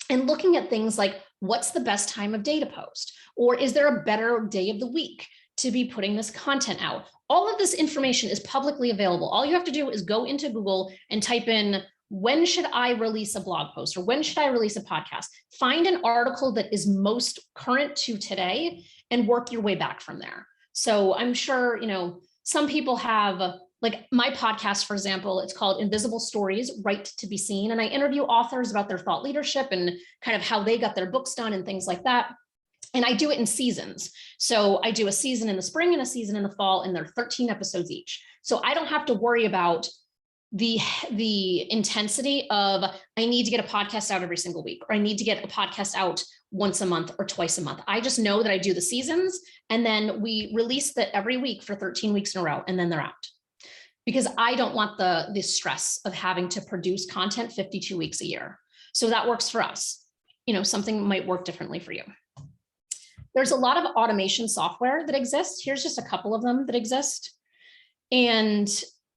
and looking at things like, what's the best time of day to post? Or is there a better day of the week to be putting this content out? All of this information is publicly available. All you have to do is go into Google and type in, when should I release a blog post, or when should I release a podcast? Find an article that is most current to today and work your way back from there. So I'm sure, some people have, like my podcast, for example, it's called Invisible Stories, Right to Be Seen. And I interview authors about their thought leadership and kind of how they got their books done and things like that. And I do it in seasons. So I do a season in the spring and a season in the fall, and they're 13 episodes each. So I don't have to worry about the intensity of, I need to get a podcast out every single week, or I need to get a podcast out once a month or twice a month. I just know that I do the seasons, and then we release that every week for 13 weeks in a row, and then they're out. Because I don't want the stress of having to produce content 52 weeks a year. So that works for us. Something might work differently for you. There's a lot of automation software that exists. Here's just a couple of them that exist. And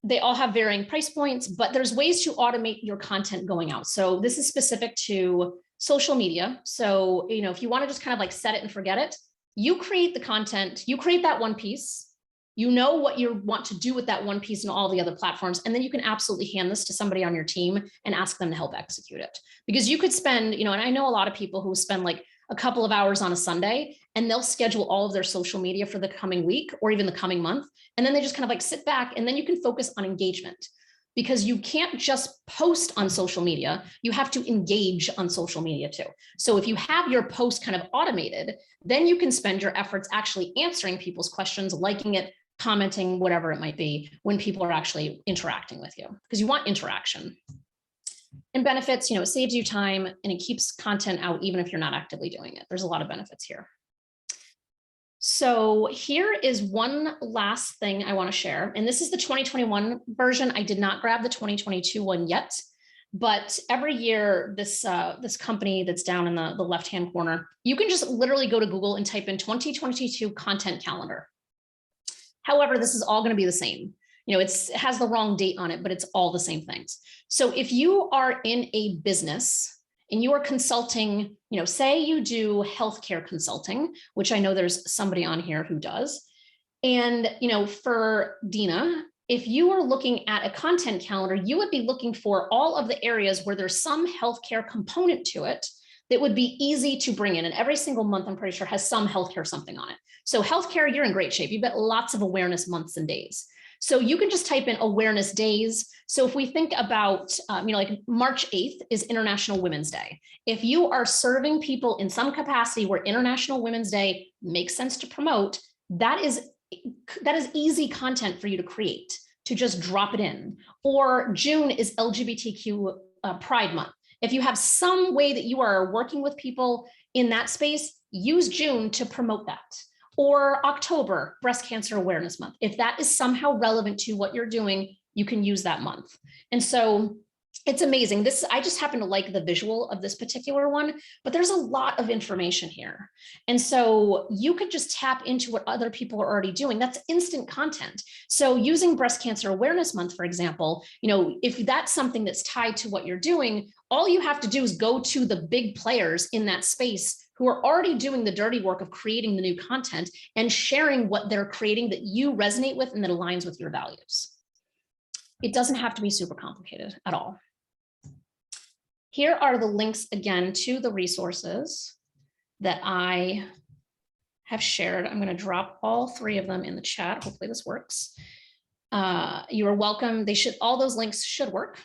they all have varying price points, but there's ways to automate your content going out. So this is specific to social media. So, if you want to just kind of like set it and forget it, you create the content, you create that one piece, you know what you want to do with that one piece and all the other platforms. And then you can absolutely hand this to somebody on your team and ask them to help execute it. Because you could spend, and I know a lot of people who spend like a couple of hours on a Sunday, and they'll schedule all of their social media for the coming week or even the coming month. And then they just kind of like sit back, and then you can focus on engagement, because you can't just post on social media. You have to engage on social media too. So if you have your post kind of automated, then you can spend your efforts actually answering people's questions, liking it, commenting, whatever it might be, when people are actually interacting with you, because you want interaction. And benefits, it saves you time and it keeps content out even if you're not actively doing it. There's a lot of benefits here. So here is one last thing I want to share. And this is the 2021 version. I did not grab the 2022 one yet, but every year this company that's down in the left-hand corner, you can just literally go to Google and type in 2022 content calendar. However, this is all going to be the same. It has the wrong date on it, but it's all the same things. So if you are in a business and you are consulting, say you do healthcare consulting, which I know there's somebody on here who does. And, for Dina, if you are looking at a content calendar, you would be looking for all of the areas where there's some healthcare component to it that would be easy to bring in. And every single month, I'm pretty sure, has some healthcare something on it. So healthcare, you're in great shape. You've got lots of awareness months and days. So you can just type in awareness days. So if we think about, like March 8th is International Women's Day. If you are serving people in some capacity where International Women's Day makes sense to promote, that is easy content for you to create, to just drop it in. Or June is LGBTQ Pride Month. If you have some way that you are working with people in that space, use June to promote that. Or October, Breast Cancer Awareness Month. If that is somehow relevant to what you're doing, you can use that month. And so it's amazing. I just happen to like the visual of this particular one, but there's a lot of information here. And so you could just tap into what other people are already doing. That's instant content. So using Breast Cancer Awareness Month, for example, if that's something that's tied to what you're doing, all you have to do is go to the big players in that space who are already doing the dirty work of creating the new content and sharing what they're creating that you resonate with and that aligns with your values. It doesn't have to be super complicated at all. Here are the links again to the resources that I have shared. I'm going to drop all 3 of them in the chat. Hopefully this works. You are welcome. All those links should work.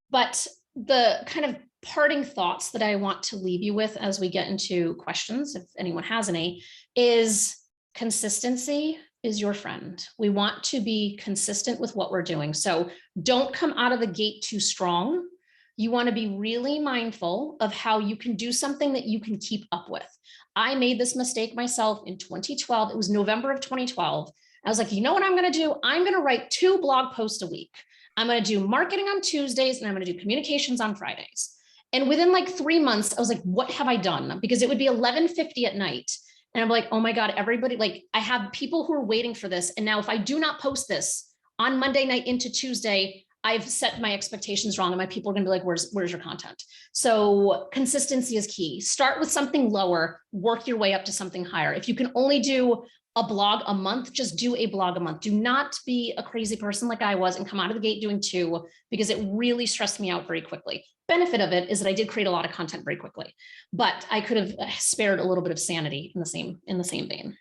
But the kind of parting thoughts that I want to leave you with as we get into questions, if anyone has any, is consistency is your friend. We want to be consistent with what we're doing. So don't come out of the gate too strong. You want to be really mindful of how you can do something that you can keep up with. I made this mistake myself in 2012. It was November of 2012. I was like, you know what I'm going to do? I'm going to write 2 blog posts a week. I'm going to do marketing on Tuesdays and I'm going to do communications on Fridays. And within like 3 months, I was like, what have I done? Because it would be 11:50 at night. And I'm like, oh my God, everybody, like I have people who are waiting for this. And now if I do not post this on Monday night into Tuesday, I've set my expectations wrong and my people are going to be like, where's your content? So consistency is key. Start with something lower, work your way up to something higher. If you can only do a blog a month, just do a blog a month. Do not be a crazy person like I was and come out of the gate doing 2, because it really stressed me out very quickly. Benefit of it is that I did create a lot of content very quickly, but I could have spared a little bit of sanity in the same vein.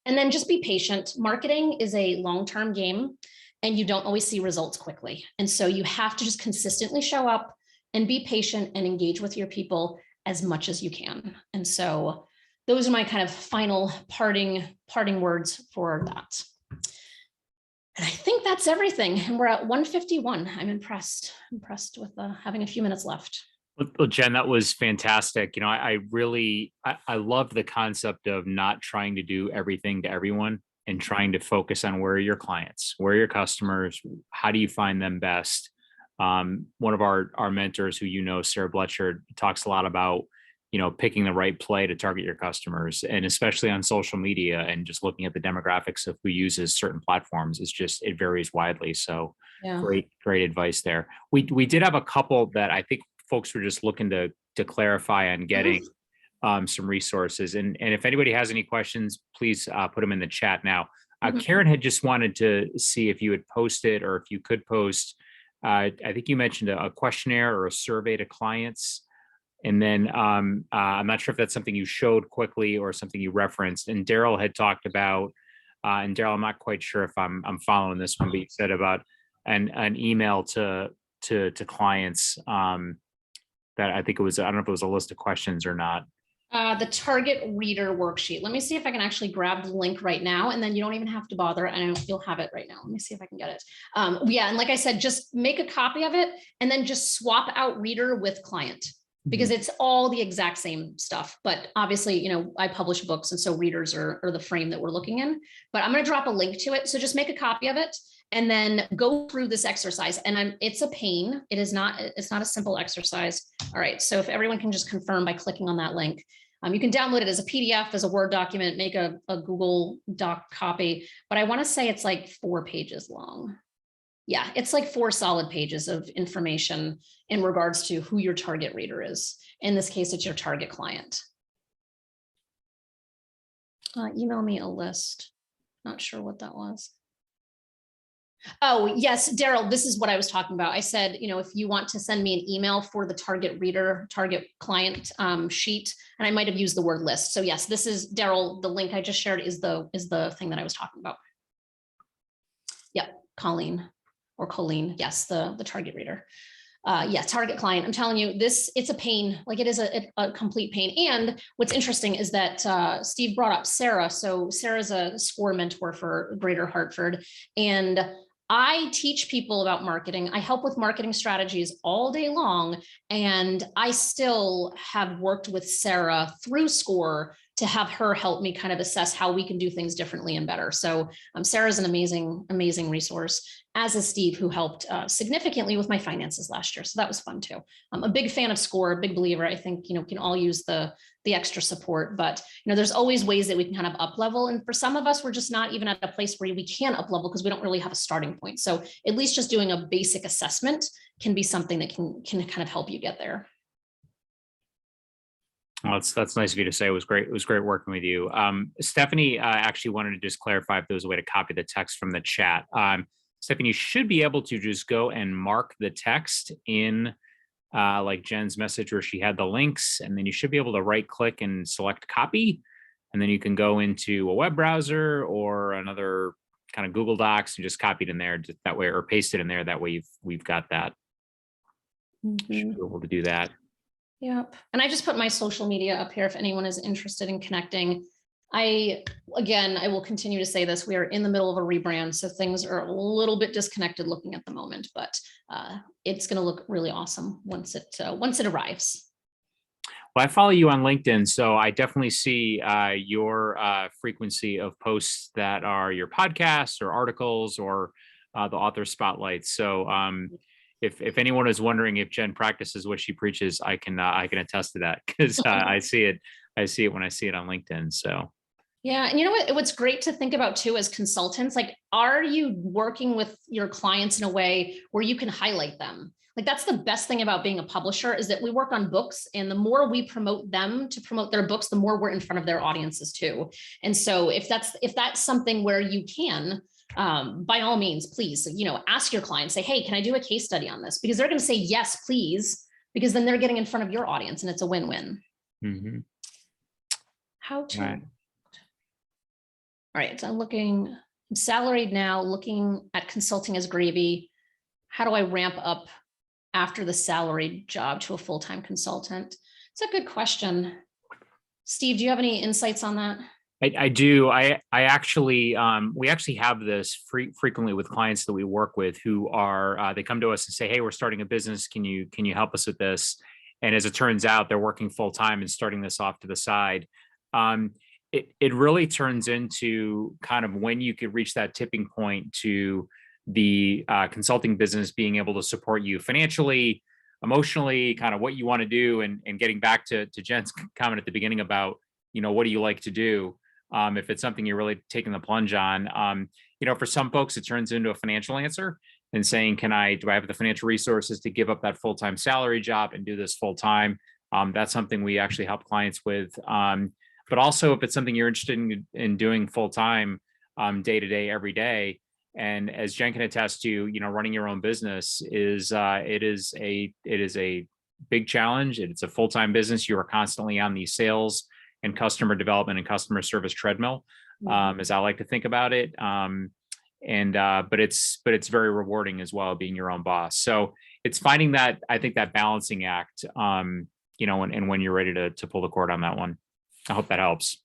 And then just be patient. Marketing is a long-term game and you don't always see results quickly. And so you have to just consistently show up and be patient and engage with your people as much as you can. And so those are my kind of final parting words for that. And I think that's everything. And we're at 1:51. I'm impressed with having a few minutes left. Well, Jen, that was fantastic. I really love the concept of not trying to do everything to everyone and trying to focus on where are your clients, where are your customers, how do you find them best? One of our mentors who Sarah Bletcher, talks a lot about, picking the right play to target your customers, and especially on social media and just looking at the demographics of who uses certain platforms. It varies widely. So yeah. Great advice there. We did have a couple that I think folks were just looking to clarify on getting some resources. And if anybody has any questions, please put them in the chat now. Karen had just wanted to see if you had posted, or if you could post, I think you mentioned a questionnaire or a survey to clients. And then I'm not sure if that's something you showed quickly or something you referenced. And Daryl had talked about, and Daryl, I'm not quite sure if I'm following this one, but you said about an email to clients that I think it was, I don't know if it was a list of questions or not. The target reader worksheet. Let me see if I can actually grab the link right now, and then you don't even have to bother. I know you'll have it right now. Let me see if I can get it. Yeah, and like I said, just make a copy of it and then just swap out reader with client, because it's all the exact same stuff. But obviously, I publish books, and so readers are the frame that we're looking in. But I'm going to drop a link to it. So just make a copy of it and then go through this exercise. And it's a pain. It's not a simple exercise. All right. So if everyone can just confirm by clicking on that link. You can download it as a PDF, as a Word document, make a Google Doc copy, but I want to say it's like 4 pages long. Yeah, it's like 4 solid pages of information in regards to who your target reader is. In this case, it's your target client. Email me a list. Not sure what that was. Oh, yes, Daryl, this is what I was talking about. I said, if you want to send me an email for the target reader, target client sheet, and I might have used the word list. So yes, this is Daryl. The link I just shared is the thing that I was talking about. Yep, Colleen. Yes, the target reader. Yes, target client. I'm telling you, it's a pain. Like, it is a complete pain. And what's interesting is that Steve brought up Sarah. So Sarah's a SCORE mentor for Greater Hartford, and I teach people about marketing. I help with marketing strategies all day long. And I still have worked with Sarah through SCORE to have her help me kind of assess how we can do things differently and better. So Sarah's an amazing, amazing resource, as is Steve, who helped significantly with my finances last year. So that was fun too. I'm a big fan of SCORE, big believer. I think, can all use the extra support, but there's always ways that we can kind of up level. And for some of us, we're just not even at a place where we can up level because we don't really have a starting point. So at least just doing a basic assessment can be something that can kind of help you get there. Well, that's nice of you to say. It was great. It was great working with you. Stephanie actually wanted to just clarify if there was a way to copy the text from the chat. Stephanie, you should be able to just go and mark the text in like Jen's message where she had the links, and then you should be able to right click and select copy. And then you can go into a web browser or another kind of Google Docs and just copy it in there just that way, or paste it in there. That way we've got that. Should be able to do that. Yep. And I just put my social media up here if anyone is interested in connecting. Again, I will continue to say this, we are in the middle of a rebrand, so things are a little bit disconnected looking at the moment, but it's going to look really awesome once it arrives. Well, I follow you on LinkedIn, so I definitely see your frequency of posts that are your podcasts or articles or the author spotlights. So if anyone is wondering if Jenn practices what she preaches, I can attest to that, because I see it when I see it on LinkedIn. So. Yeah. And you know what, what's great to think about too, as consultants, like, are you working with your clients in a way where you can highlight them? Like, that's the best thing about being a publisher, is that we work on books, and the more we promote them to promote their books, the more we're in front of their audiences too. And so if that's something where you can, by all means, please, ask your clients, say, hey, can I do a case study on this? Because they're going to say, yes, please, because then they're getting in front of your audience and it's a win-win. Mm-hmm. How to, all right. So I'm salaried now, looking at consulting as gravy. How do I ramp up after the salaried job to a full-time consultant? It's a good question. Steve, do you have any insights on that? I do. I actually, we actually have this frequently with clients that we work with who are, they come to us and say, hey, we're starting a business. Can you help us with this? And as it turns out, they're working full time and starting this off to the side. It really turns into kind of when you could reach that tipping point to the consulting business being able to support you financially, emotionally, kind of what you want to do, and getting back to Jen's comment at the beginning about, what do you like to do? If it's something you're really taking the plunge on, for some folks, it turns into a financial answer and saying, do I have the financial resources to give up that full-time salary job and do this full-time? That's something we actually help clients with. But also, if it's something you're interested in doing full-time, day to day, every day, and as Jenn can attest to, running your own business is a big challenge. It's a full-time business. You are constantly on the sales and customer development and customer service treadmill, as I like to think about it. But it's very rewarding as well, being your own boss. So it's finding that, I think, that balancing act, and when you're ready to pull the cord on that one. I hope that helps.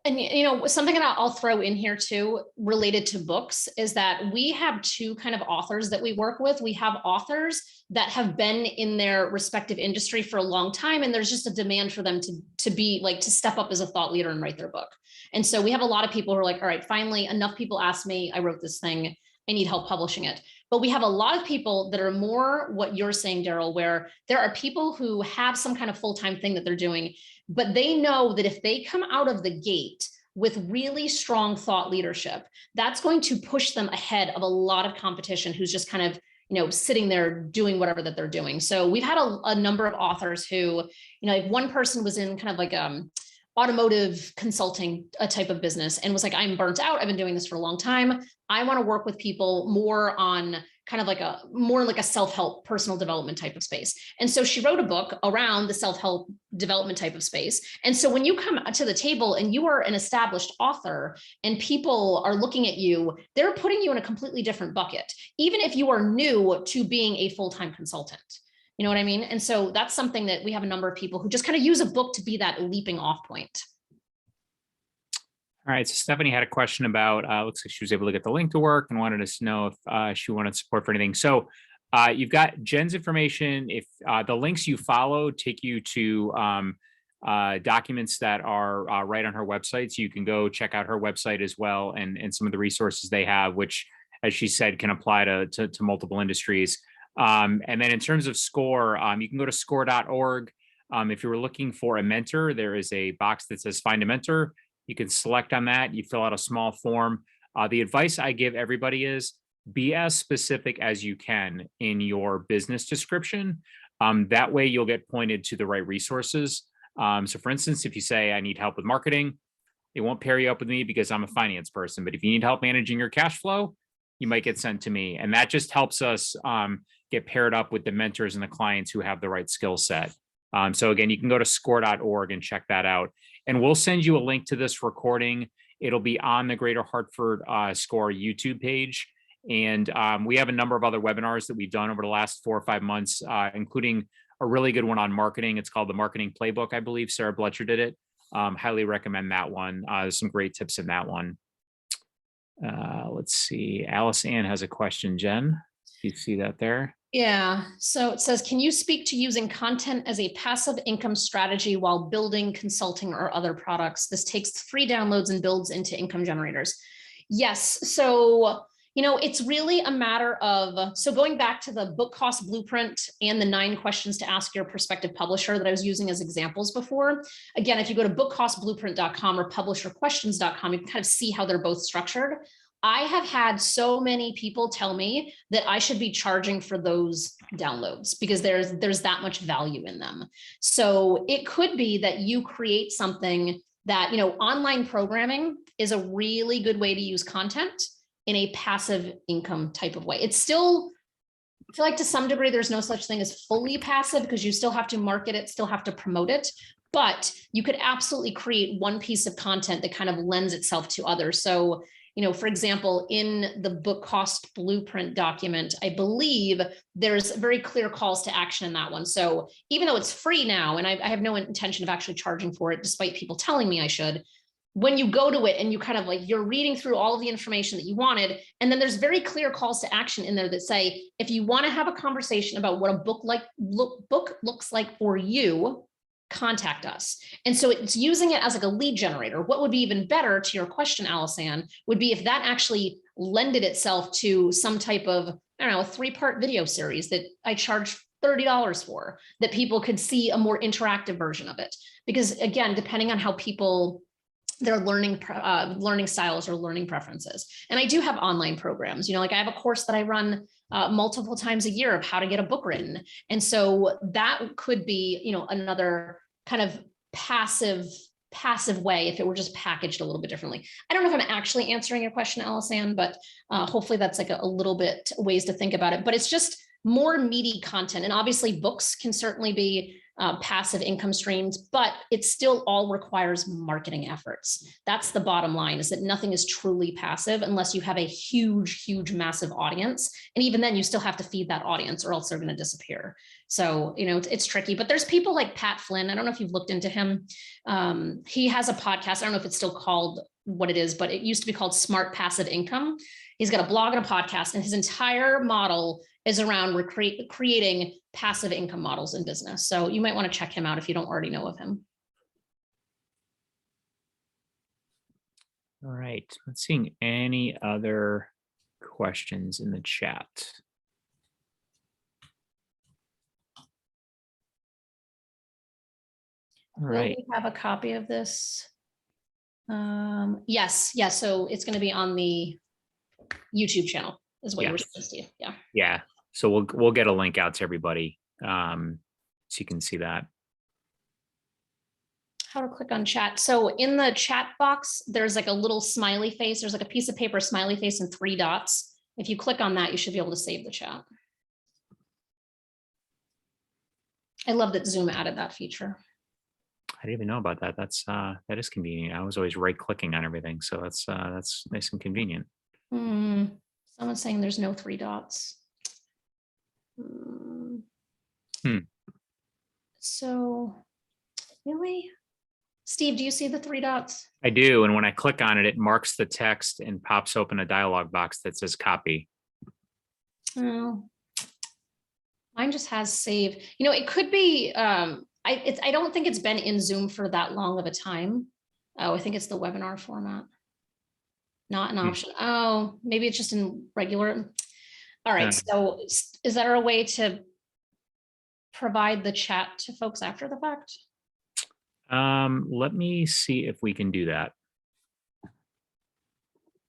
And, something that I'll throw in here too, related to books, is that we have two kind of authors that we work with. We have authors that have been in their respective industry for a long time, and there's just a demand for them to step up as a thought leader and write their book. And so we have a lot of people who are like, all right, finally, enough people asked me, I wrote this thing, I need help publishing it. But we have a lot of people that are more what you're saying, Daryl, where there are people who have some kind of full-time thing that they're doing, but they know that if they come out of the gate with really strong thought leadership, that's going to push them ahead of a lot of competition who's just kind of, sitting there doing whatever that they're doing. So we've had a number of authors who, like one person was in kind of like automotive consulting, a type of business, and was like, I'm burnt out. I've been doing this for a long time. I want to work with people more on kind of like a self-help, personal development type of space. And so she wrote a book around the self-help development type of space. And so when you come to the table and you are an established author and people are looking at you, they're putting you in a completely different bucket, even if you are new to being a full-time consultant. You know what I mean? And so that's something that we have a number of people who just kind of use a book to be that leaping off point. All right. So Stephanie had a question about, looks like she was able to get the link to work and wanted us to know if she wanted support for anything. So you've got Jen's information. If the links you follow take you to documents that are right on her website, so you can go check out her website as well, and some of the resources they have, which, as she said, can apply to multiple industries. And then in terms of SCORE, you can go to score.org. If you were looking for a mentor, there is a box that says find a mentor. You can select on that. You fill out a small form. The advice I give everybody is be as specific as you can in your business description. That way you'll get pointed to the right resources. So for instance, if you say, I need help with marketing, it won't pair you up with me because I'm a finance person. But if you need help managing your cash flow, you might get sent to me. And that just helps us get paired up with the mentors and the clients who have the right skill set. So again, you can go to score.org and check that out. And we'll send you a link to this recording. It'll be on the Greater Hartford SCORE YouTube page. And we have a number of other webinars that we've done over the last 4 or 5 months, including a really good one on marketing. It's called the Marketing Playbook, I believe. Sarah Bletcher did it. Highly recommend that one. There's some great tips in that one. Let's see. Alice Ann has a question, Jen. You see that there? Yeah. So it says, can you speak to using content as a passive income strategy while building consulting or other products? This takes free downloads and builds into income generators. Yes. So, it's really a matter of, so going back to the book cost blueprint and the 9 questions to ask your prospective publisher that I was using as examples before. Again, if you go to bookcostblueprint.com or publisherquestions.com, you can kind of see how they're both structured. I have had so many people tell me that I should be charging for those downloads because there's that much value in them. So it could be that you create something that, online programming is a really good way to use content in a passive income type of way. It's still, I feel like to some degree, there's no such thing as fully passive because you still have to market it, still have to promote it, but you could absolutely create one piece of content that kind of lends itself to others. So, for example, in the book cost blueprint document, I believe there's very clear calls to action in that one. So even though it's free now, and I have no intention of actually charging for it, despite people telling me I should, when you go to it and you kind of you're reading through all of the information that you wanted, and then there's very clear calls to action in there that say, if you want to have a conversation about what a book looks like for you, contact us. And so it's using it as a lead generator. What would be even better to your question, Alice-Ann, would be if that actually lended itself to some type of, I don't know, a 3-part video series that I charge $30 for, that people could see a more interactive version of it. Because again, depending on how people, their learning styles or learning preferences. And I do have online programs, I have a course that I run multiple times a year of how to get a book written. And so that could be, another kind of passive way if it were just packaged a little bit differently. I don't know if I'm actually answering your question, Alice-Ann, but hopefully that's a little bit ways to think about it, but it's just more meaty content. And obviously books can certainly be passive income streams, but it still all requires marketing efforts. That's the bottom line, is that nothing is truly passive unless you have a huge, massive audience. And even then you still have to feed that audience or else they're going to disappear. So, it's tricky, but there's people like Pat Flynn. I don't know if you've looked into him. He has a podcast. I don't know if it's still called what it is, but it used to be called Smart Passive Income. He's got a blog and a podcast, and his entire model is around creating passive income models in business. So you might want to check him out if you don't already know of him. All right, let's see any other questions in the chat. All right. We have a copy of this. Yes. So it's going to be on the YouTube channel is what you were supposed to. Yeah. Yeah. So we'll get a link out to everybody so you can see that. How to click on chat. So in the chat box, there's a little smiley face. There's a piece of paper, smiley face, and 3 dots. If you click on that, you should be able to save the chat. I love that Zoom added that feature. I didn't even know about that. That is convenient. I was always right-clicking on everything, so that's nice and convenient. Someone's saying there's no 3 dots. So, really? Steve, do you see the 3 dots? I do, and when I click on it, it marks the text and pops open a dialog box that says copy. Oh, mine just has save. It could be. I don't think it's been in Zoom for that long of a time. Oh, I think it's the webinar format. Not an option. Oh, maybe it's just in regular. All right. So is there a way to provide the chat to folks after the fact? Let me see if we can do that.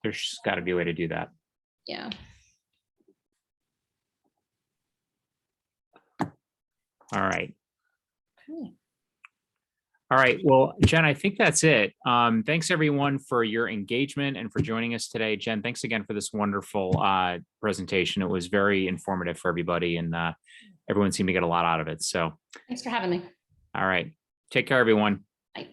There's got to be a way to do that. Yeah. All right. Okay. All right. Well, Jen, I think that's it. Thanks everyone for your engagement and for joining us today. Jen, thanks again for this wonderful presentation. It was very informative for everybody, and everyone seemed to get a lot out of it. So, Thanks for having me. all right. Take care, everyone. Bye.